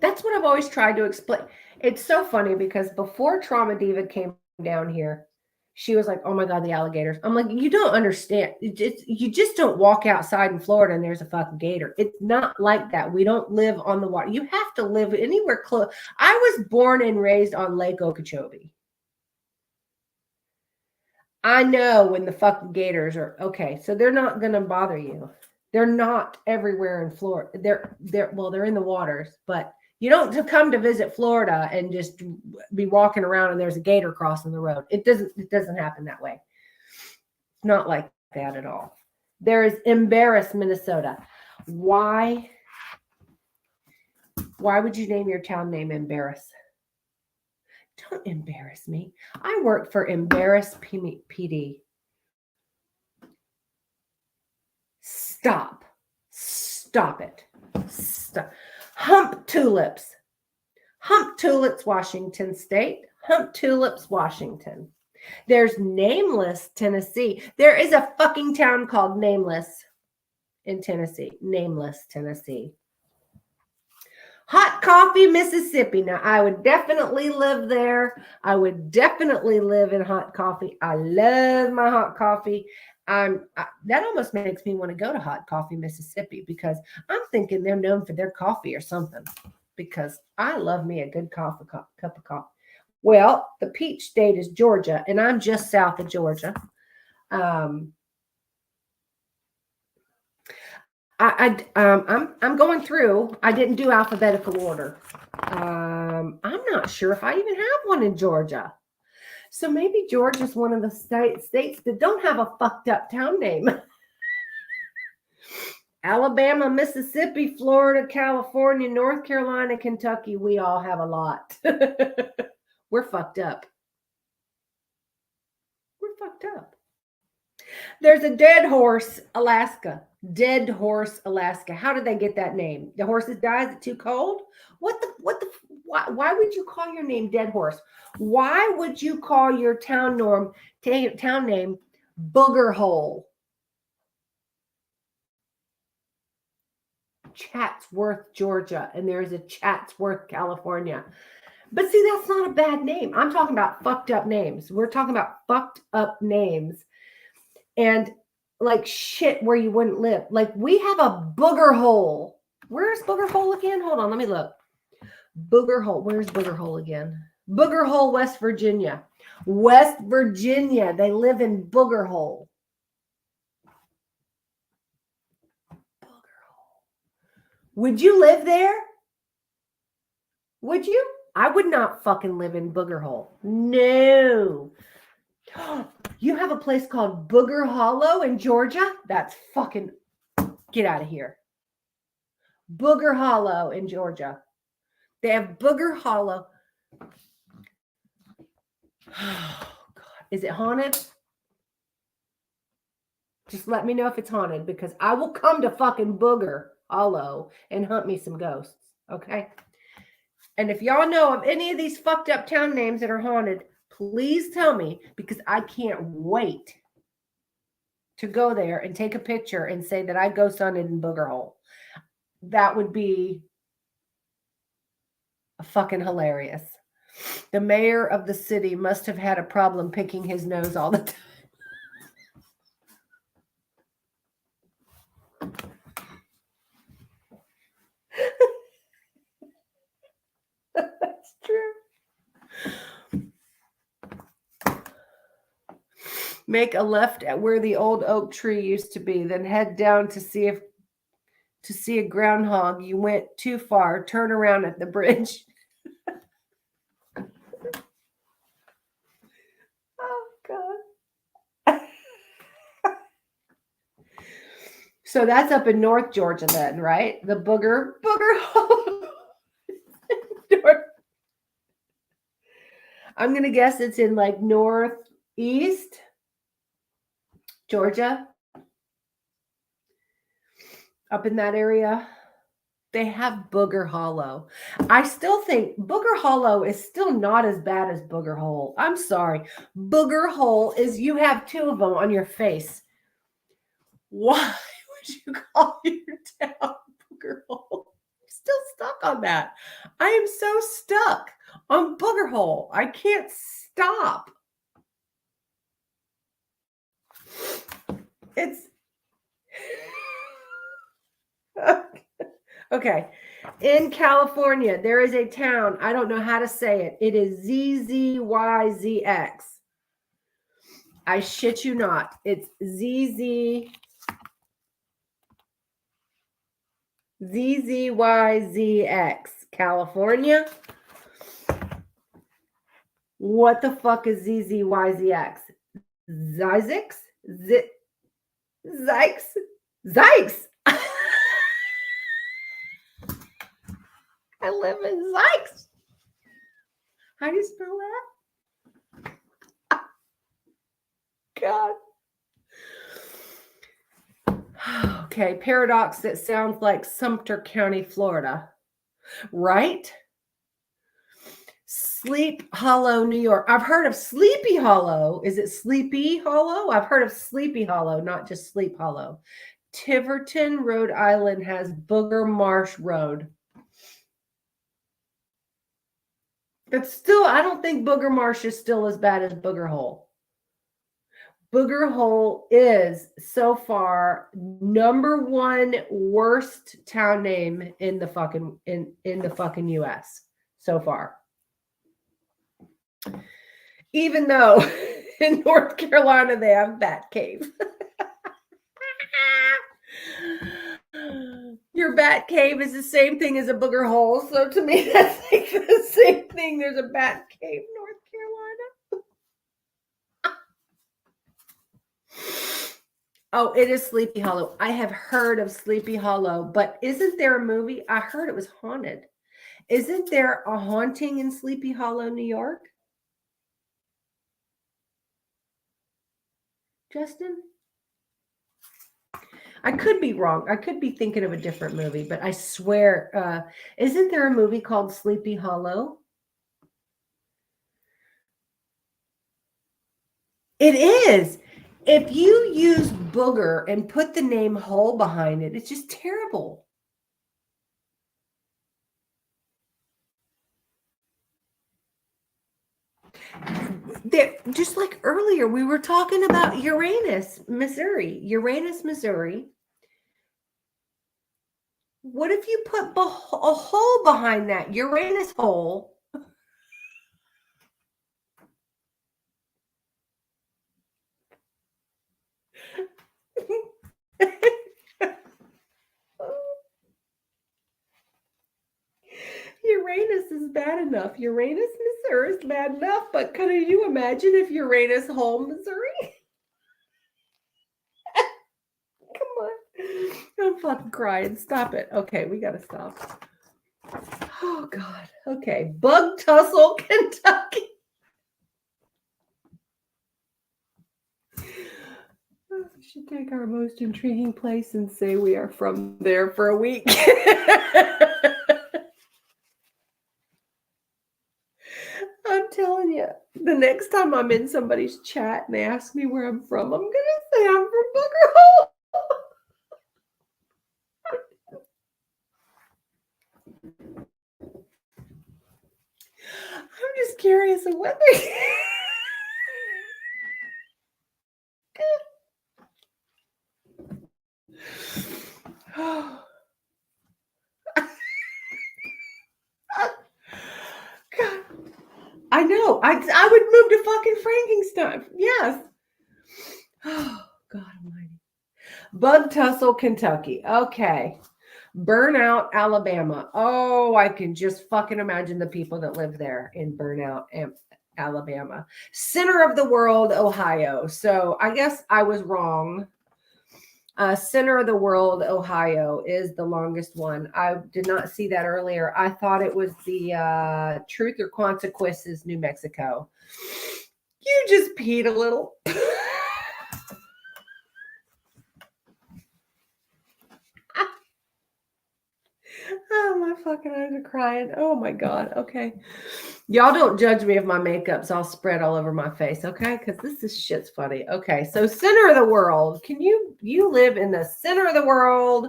That's what I've always tried to explain. It's so funny because before Trauma Diva came down here, she was like, oh my God, the alligators. I'm like, you don't understand. You just don't walk outside in Florida and there's a fucking gator. It's not like that. We don't live on the water. You have to live anywhere close. I was born and raised on Lake Okeechobee. I know when the fucking gators are okay, so they're not going to bother you. They're not everywhere in Florida. They're in the waters, but you don't come to visit Florida and just be walking around and there's a gator crossing the road. It doesn't happen that way. It's not like that at all. There is Embarrass, Minnesota. Why would you name your town name Embarrass? Don't embarrass me. I work for Embarrass PD. Stop it. Stop. Hump Tulips, Washington State. Hump Tulips, Washington. There's Nameless, Tennessee. There is a fucking town called Nameless in Tennessee. Nameless, Tennessee. Hot Coffee, Mississippi. Now, I would definitely live there. I would definitely live in Hot Coffee. I love my hot coffee. That almost makes me want to go to Hot Coffee, Mississippi, because I'm thinking they're known for their coffee or something, because I love me a good cup of coffee. Well, the peach state is Georgia, and I'm just south of Georgia. I'm going through. I didn't do alphabetical order. I'm not sure if I even have one in Georgia. So maybe Georgia's one of the states that don't have a fucked up town name. Alabama, Mississippi, Florida, California, North Carolina, Kentucky. We all have a lot. We're fucked up. We're fucked up. There's a Dead Horse, Alaska. Dead Horse, Alaska. How did they get that name? The horses died? Is it too cold? Why would you call your name Dead Horse? Why would you call your town name Booger Hole? Chatsworth, Georgia, and there's a Chatsworth, California. But see, that's not a bad name. I'm talking about fucked up names. We're talking about fucked up names. And like shit where you wouldn't live. Like we have a Booger Hole. Where's Booger Hole again? Hold on, let me look. Booger Hole. Where's Booger Hole again? Booger Hole, West Virginia. West Virginia. They live in Booger Hole. Booger Hole. Would you live there? Would you? I would not fucking live in Booger Hole. No. You have a place called Booger Hollow in Georgia? That's fucking... Get out of here. Booger Hollow in Georgia. They have Booger Hollow. Oh, God. Is it haunted? Just let me know if it's haunted, because I will come to fucking Booger Hollow and hunt me some ghosts. Okay? And if y'all know of any of these fucked up town names that are haunted, please tell me, because I can't wait to go there and take a picture and say that I ghost hunted in Booger Hole. That would be fucking hilarious. The mayor of the city must have had a problem picking his nose all the time. That's true. Make a left at where the old oak tree used to be, then head down to to see a groundhog. You went too far. Turn around at the bridge. Oh, God. So that's up in North Georgia then, right? The booger hole. I'm going to guess it's in like northeast Georgia. Up in that area. They have Booger Hollow. I still think Booger Hollow is still not as bad as Booger Hole. I'm sorry. Booger Hole is you have two of them on your face. Why would you call your town Booger Hole? I'm still stuck on that. I am so stuck on Booger Hole. I can't stop. It's okay. In California, there is a town. I don't know how to say it. It is ZZYZX. I shit you not. It's ZZYZX, California. What the fuck is ZZYZX? Zykes? Zykes? Zykes! I live in Zykes. How do you spell that? God. Okay, paradox that sounds like Sumter County, Florida. Right? Sleep Hollow, New York. I've heard of Sleepy Hollow. Is it Sleepy Hollow? I've heard of Sleepy Hollow, not just Sleep Hollow. Tiverton, Rhode Island has Booger Marsh Road. But still, I don't think Booger Marsh is still as bad as Booger Hole. Booger Hole is so far number one worst town name in the fucking in the fucking US so far. Even though in North Carolina they have Bat Cave. Your Bat Cave is the same thing as a Booger Hole. So to me, that's like the same thing. There's a Bat Cave, North Carolina. Oh, it is Sleepy Hollow. I have heard of Sleepy Hollow, but isn't there a movie? I heard it was haunted. Isn't there a haunting in Sleepy Hollow, New York? Justin? I could be wrong. I could be thinking of a different movie, but I swear, isn't there a movie called Sleepy Hollow? It is. If you use booger and put the name hole behind it, it's just terrible. Just like earlier, we were talking about Uranus, Missouri. Uranus, Missouri. What if you put a hole behind that? Uranus hole. Uranus is bad enough. Uranus, Missouri is bad enough, but could you imagine if Uranus hole, Missouri? Come on. I'm fucking crying. Stop it. Okay, we got to stop. Oh, God. Okay. Bug Tussle, Kentucky. We should take our most intriguing place and say we are from there for a week. I'm telling you, the next time I'm in somebody's chat and they ask me where I'm from, I'm going to say I'm from Booger Hole. I'm just curious of what they... God. I know. I would move to fucking Frankenstein. Yes. Oh, God almighty. Bug Tussle, Kentucky. Okay. Burnout, Alabama. Oh, I can just fucking imagine the people that live there in Burnout, Alabama. Center of the world, Ohio. So I guess I was wrong. Center of the world, Ohio is the longest one. I did not see that earlier. I thought it was the Truth or Consequences, New Mexico. You just peed a little. Oh, my fucking eyes are crying. Oh my God. Okay. Y'all don't judge me if my makeup's all spread all over my face, okay? Because this shit's funny. Okay. So center of the world. You live in the center of the world,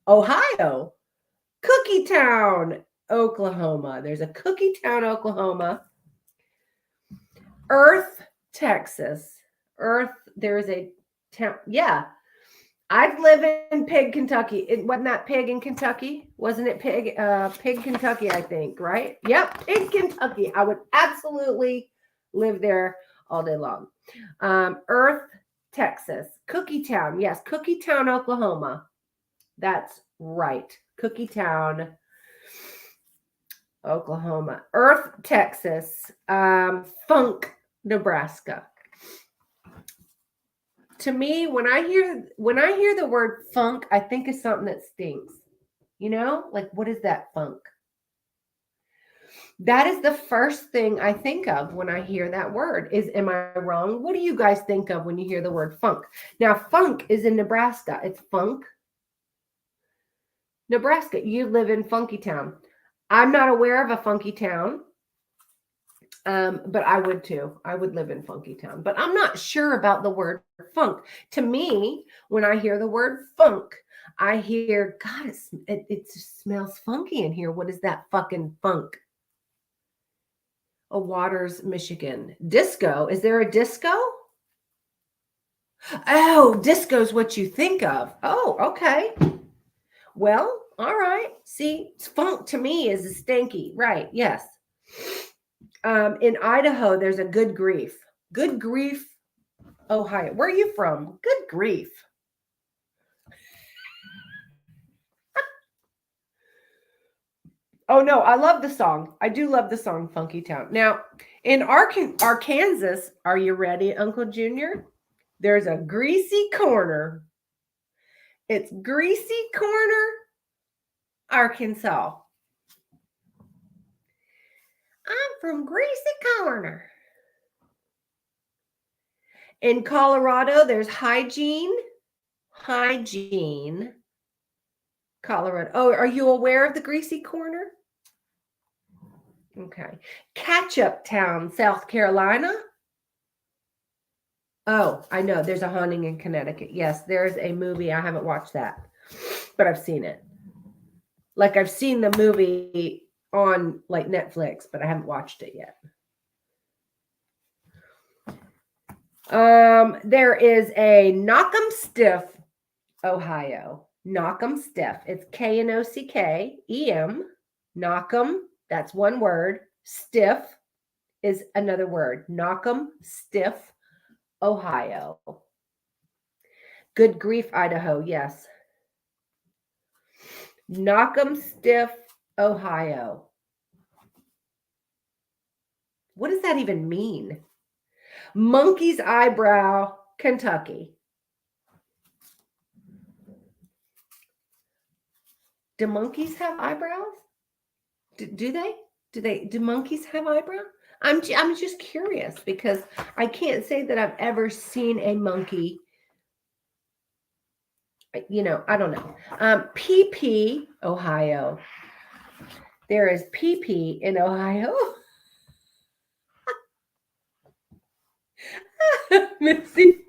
Ohio, Cookie Town, Oklahoma. There's a Cookie Town, Oklahoma. Earth, Texas. Earth, there's a town. Yeah. I'd live in Pig, Kentucky. It wasn't that Pig in Kentucky? Wasn't it Pig, Kentucky, I think, right? Yep, Pig, Kentucky. I would absolutely live there all day long. Earth, Texas. Cookie Town. Yes, Cookie Town, Oklahoma. That's right. Cookie Town, Oklahoma. Earth, Texas. Funk, Nebraska. To me, when I hear the word funk, I think of something that stinks. You know, like what is that funk? That is the first thing I think of when I hear that word. Am I wrong? What do you guys think of when you hear the word funk? Now, funk is in Nebraska. It's Funk, Nebraska. You live in Funky Town. I'm not aware of a funky town. But I would too. I would live in Funky Town, but I'm not sure about the word funk. To me, when I hear the word funk, I hear, God, it just smells funky in here. What is that fucking funk? Oh, Waters, Michigan. Disco. Is there a disco? Oh, disco's what you think of. Oh, okay. Well, all right. See, funk to me is a stinky. Right. Yes. In Idaho, there's a Good Grief. Good Grief, Ohio. Where are you from? Good Grief. Oh, no, I love the song. I do love the song Funky Town. Now, in Arkansas, are you ready, Uncle Junior? There's a Greasy Corner. It's Greasy Corner, Arkansas. I'm from Greasy Corner. In Colorado, there's Hygiene, Colorado. Oh, are you aware of the Greasy Corner? Okay. Ketchup Town, South Carolina. Oh, I know. There's a haunting in Connecticut. Yes, there's a movie. I haven't watched that, but I've seen it. Like I've seen the movie on like Netflix, but I haven't watched it yet. There is a Knock'em Ohio. Knock'em Stiff. It's Knockem. Knock'em. That's one word. Stiff is another word. Knock'em Stiff, Ohio. Good Grief, Idaho. Yes. Knock'em Stiff, Ohio. What does that even mean? Monkey's Eyebrow, Kentucky. Do monkeys have eyebrows? Do they? Do monkeys have eyebrows? I'm just curious because I can't say that I've ever seen a monkey. You know, I don't know. PP, Ohio. There is PP in Ohio. Missy.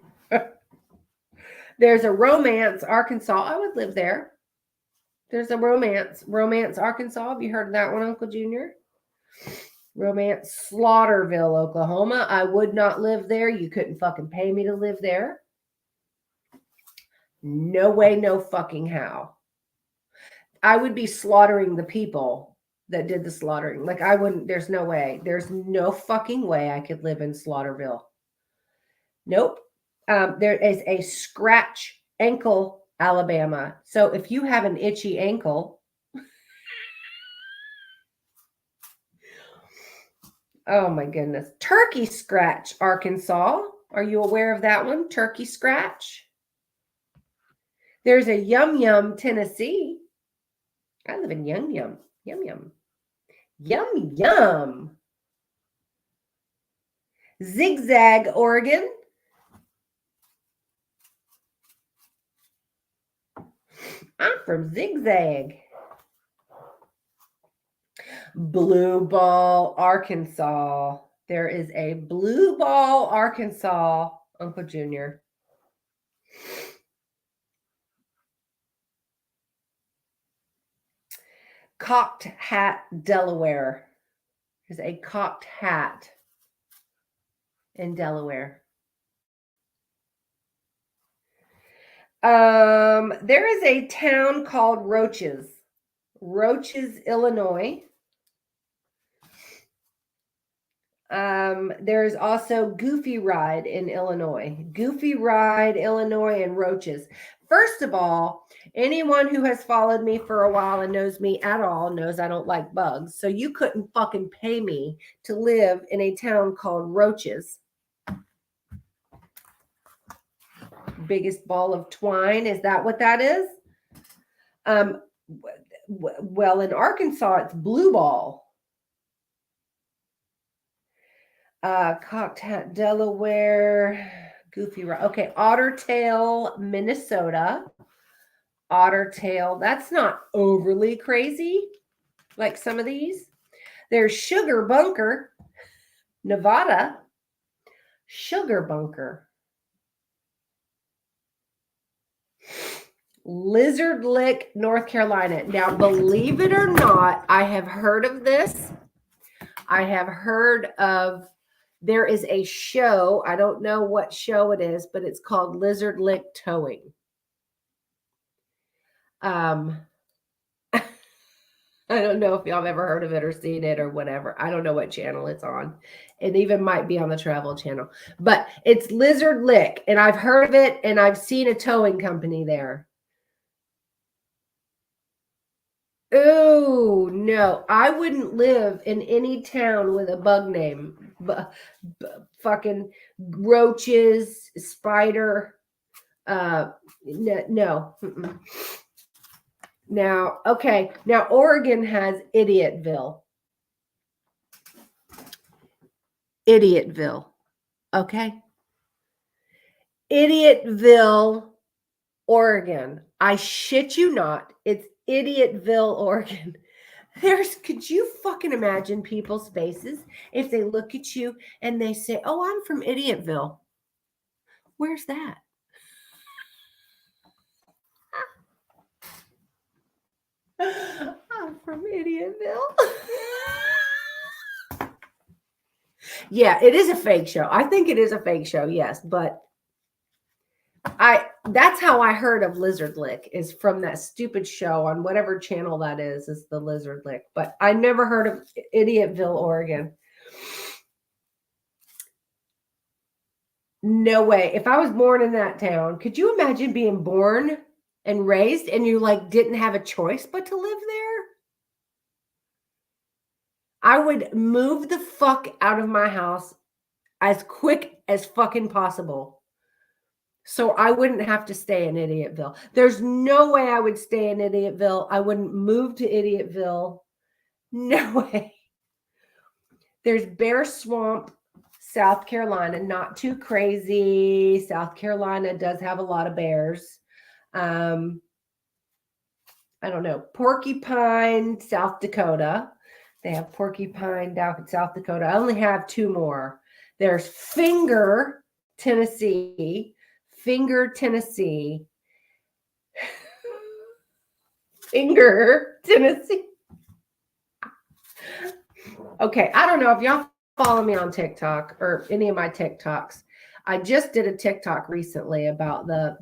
There's a Romance, Arkansas. I would live there. There's a Romance, Arkansas. Have you heard of that one, Uncle Junior? Romance, Slaughterville, Oklahoma. I would not live there. You couldn't fucking pay me to live there. No way, no fucking how. I would be slaughtering the people that did the slaughtering. Like I wouldn't, there's no way. There's no fucking way I could live in Slaughterville. Nope. There is a Scratch Ankle Alabama. So if you have an itchy ankle, oh my goodness. Turkey Scratch, Arkansas. Are you aware of that one? Turkey Scratch. There's a Yum Yum, Tennessee. I live in Yum Yum. Yum Yum. Yum Yum. Zigzag, Oregon. I'm from Zigzag. Blue Ball, Arkansas. There is a Blue Ball, Arkansas, Uncle Junior. Cocked Hat, Delaware. There's a cocked hat in Delaware. There is a town called Roaches, Illinois. There's also Goofy Ride in Illinois. Goofy Ride, Illinois, and Roaches. First of all, anyone who has followed me for a while and knows me at all knows I don't like bugs. So you couldn't fucking pay me to live in a town called Roaches. Biggest ball of twine. Is that what that is? Well, in Arkansas, it's Blue Ball. Cocked Hat, Delaware. Goofy Ride. Okay, Otter Tail, Minnesota. Otter Tail. That's not overly crazy like some of these. There's Sugar Bunker, Nevada. Sugar Bunker. Lizard Lick, North Carolina. Now, believe it or not, I have heard of this. I have heard of, there is a show. I don't know what show it is, but it's called Lizard Lick Towing. I don't know if y'all have ever heard of it or seen it or whatever. I don't know what channel it's on. It even might be on the Travel Channel. But it's Lizard Lick, and I've heard of it, and I've seen a towing company there. Oh, no. I wouldn't live in any town with a bug name. Fucking roaches, spider. No. Mm-mm. Now, okay. Now, Oregon has Idiotville. Idiotville. Okay. Idiotville, Oregon. I shit you not. It's Idiotville, Oregon. Could you fucking imagine people's faces if they look at you and they say, "Oh, I'm from Idiotville." Where's that? I'm from Idiotville. Yeah, it is a fake show. I think it is a fake show, yes, but that's how I heard of Lizard Lick, is from that stupid show on whatever channel that is the Lizard Lick. But I never heard of Idiotville, Oregon. No way. If I was born in that town, could you imagine being born and raised and you like didn't have a choice but to live there? I would move the fuck out of my house as quick as fucking possible, so I wouldn't have to stay in Idiotville. There's no way I would stay in Idiotville. I wouldn't move to Idiotville. No way. There's Bear Swamp, South Carolina. Not too crazy. South Carolina does have a lot of bears. I don't know. Porcupine, South Dakota. They have Porcupine down in South Dakota. I only have two more. There's Finger, Tennessee. Finger, Tennessee. Finger, Tennessee. Okay, I don't know if y'all follow me on TikTok or any of my TikToks. I just did a TikTok recently about the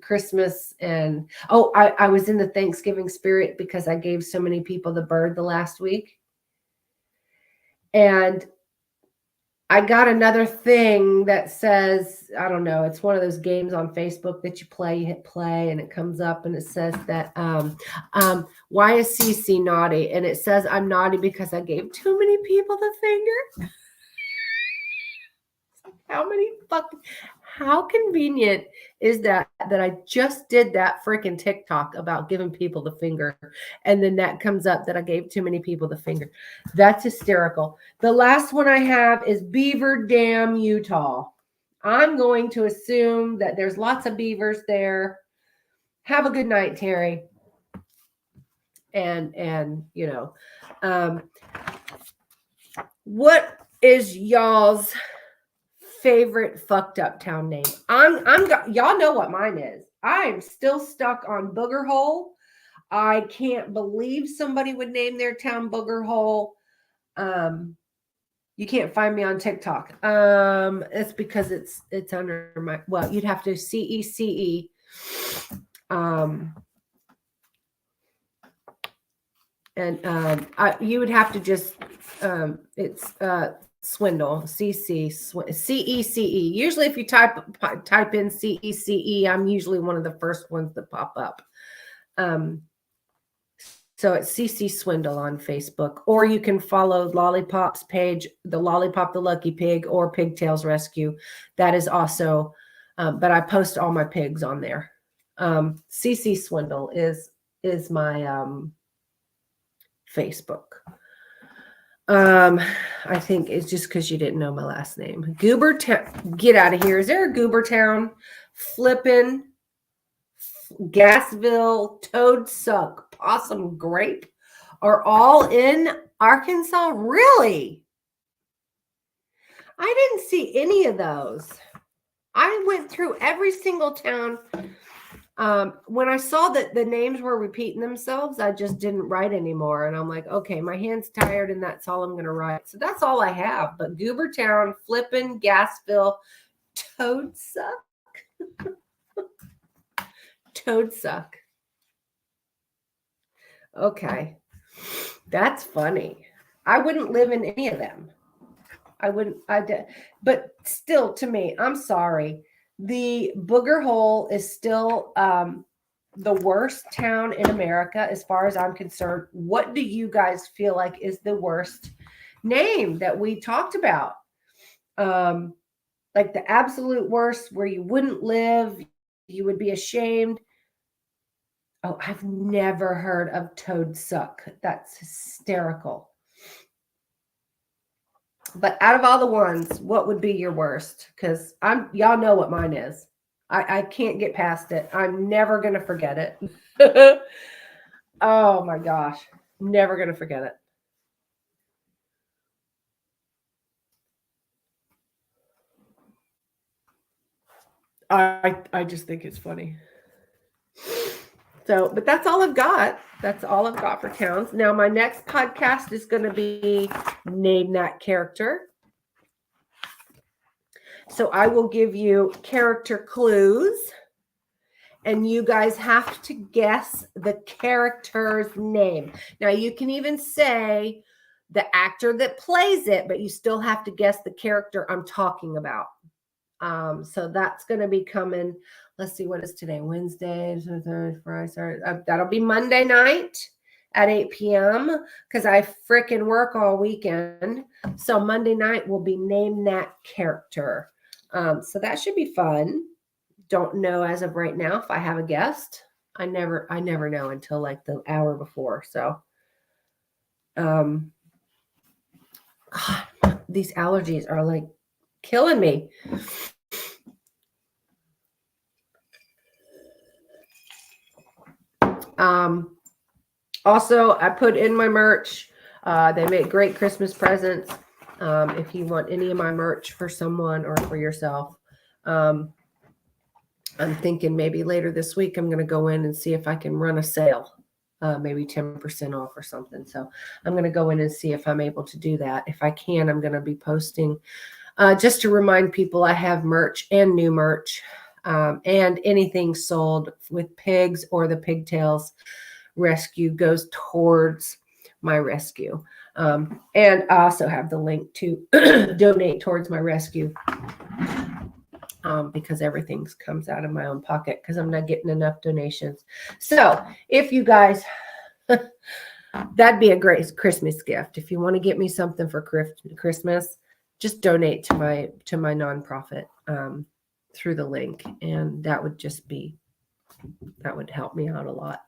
Christmas, and I was in the Thanksgiving spirit because I gave so many people the bird the last week. And I got another thing that says, I don't know, it's one of those games on Facebook that you play, you hit play and it comes up and it says that, why is Cece naughty? And it says, I'm naughty because I gave too many people the finger. How convenient is that I just did that freaking TikTok about giving people the finger, and then that comes up that I gave too many people the finger. That's hysterical. The last one I have is Beaver Dam, Utah. I'm going to assume that there's lots of beavers there. Have a good night, Terry. And what is y'all's favorite fucked up town name? Y'all know what mine is. I'm still stuck on Booger Hole. I can't believe somebody would name their town Booger Hole. You can't find me on TikTok. It's because it's under my, well, you'd have to CECE. You would have to just it's Swindle, CECE. Usually if you type in CECE, I'm usually one of the first ones that pop up. So it's CC Swindle on Facebook, or you can follow Lollipop's page, the Lollipop the Lucky Pig, or Pigtails Rescue. That is also, but I post all my pigs on there. CC Swindle is my Facebook. I think it's just because you didn't know my last name. Goobertown, get out of here. Is there a Goobertown? Flippin', Gassville, Toad Suck, Possum Grape are all in Arkansas? Really? I didn't see any of those. I went through every single town. When I saw that the names were repeating themselves, I just didn't write anymore. And I'm like, okay, my hand's tired and that's all I'm going to write. So that's all I have. But Goobertown, Flippin', Gassville, Toad Suck. Toad Suck. Okay. That's funny. I wouldn't live in any of them. But still, to me, I'm sorry. The Booger Hole is still the worst town in America as far as I'm concerned. What do you guys feel like is the worst name that we talked about? Like the absolute worst, where you wouldn't live, you would be ashamed. Oh, I've never heard of Toad Suck. That's hysterical. But out of all the ones, what would be your worst? Because y'all know what mine is. I can't get past it. I'm never gonna forget it. Oh my gosh. Never gonna forget it. I just think it's funny. So, but that's all I've got. That's all I've got for towns. Now, my next podcast is going to be Name That Character. So I will give you character clues, and you guys have to guess the character's name. Now, you can even say the actor that plays it, but you still have to guess the character I'm talking about. So that's going to be coming. Let's see, what is today? Wednesday, Friday. That'll be Monday night at 8 p.m. because I fricking work all weekend. So Monday night will be Name That Character. So that should be fun. Don't know as of right now if I have a guest. I never know until like the hour before. So, God, these allergies are like killing me. Also, I put in my merch. They make great Christmas presents. If you want any of my merch for someone or for yourself, I'm thinking maybe later this week, I'm going to go in and see if I can run a sale, maybe 10% off or something. So I'm going to go in and see if I'm able to do that. If I can, I'm going to be posting just to remind people I have merch and new merch, and anything sold with pigs or the Pigtails Rescue goes towards my rescue. And I also have the link to donate towards my rescue. Because everything comes out of my own pocket because I'm not getting enough donations. So if you guys, that'd be a great Christmas gift. If you want to get me something for Christmas, just donate to my nonprofit through the link, and that would help me out a lot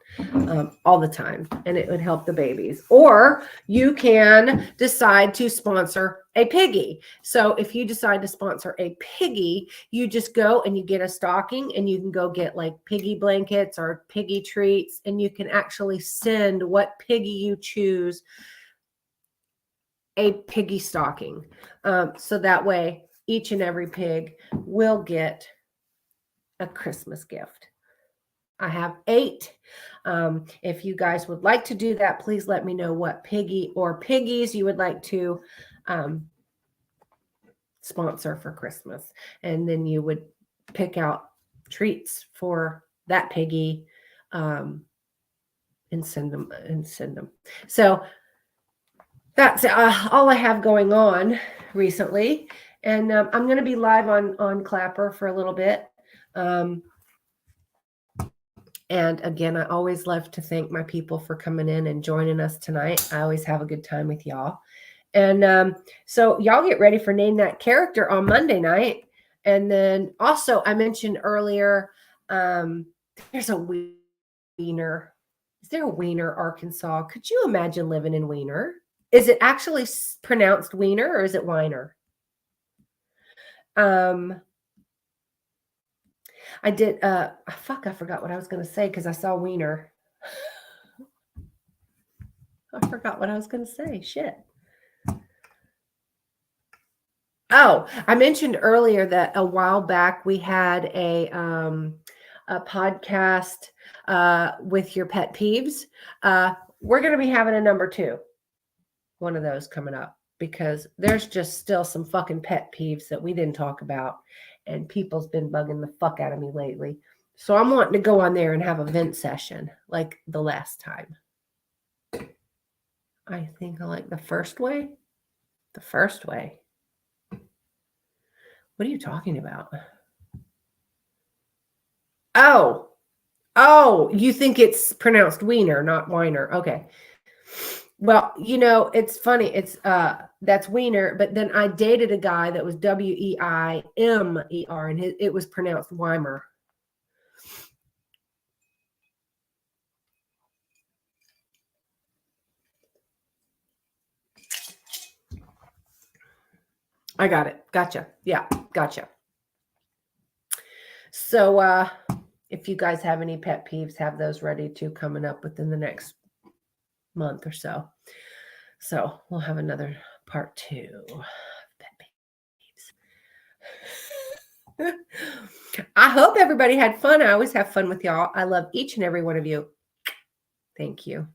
all the time, and it would help the babies. Or you can decide to sponsor a piggy. So if you decide to sponsor a piggy, you just go and you get a stocking, and you can go get like piggy blankets or piggy treats, and you can actually send what piggy you choose a piggy stocking. So that way each and every pig will get a Christmas gift. I have 8. If you guys would like to do that, please let me know what piggy or piggies you would like to sponsor for Christmas. And then you would pick out treats for that piggy and send them. So that's all I have going on recently. And I'm going to be live on Clapper for a little bit. And again, I always love to thank my people for coming in and joining us tonight. I always have a good time with y'all. And so y'all get ready for Name That Character on Monday night. And then also I mentioned earlier, there's a Weiner. Is there a Weiner, Arkansas? Could you imagine living in Weiner? Is it actually pronounced Weiner or is it Weiner? I did, I forgot what I was going to say because I saw Weiner. I forgot what I was going to say. Shit. Oh, I mentioned earlier that a while back we had a podcast with your pet peeves. We're going to be having a number 2, one of those coming up, because there's just still some fucking pet peeves that we didn't talk about. And people's been bugging the fuck out of me lately. So I'm wanting to go on there and have a vent session like the last time. I think I like the first way. The first way. What are you talking about? Oh, you think it's pronounced Wiener, not Weiner. Okay. Well, it's funny. It's that's Wiener, but then I dated a guy that was Weimer, and it was pronounced Weimer. I got it. Gotcha. Yeah, gotcha. So if you guys have any pet peeves, have those ready to coming up within the next month or so. So we'll have another part 2 of pet peeves. I hope everybody had fun. I always have fun with y'all. I love each and every one of you. Thank you.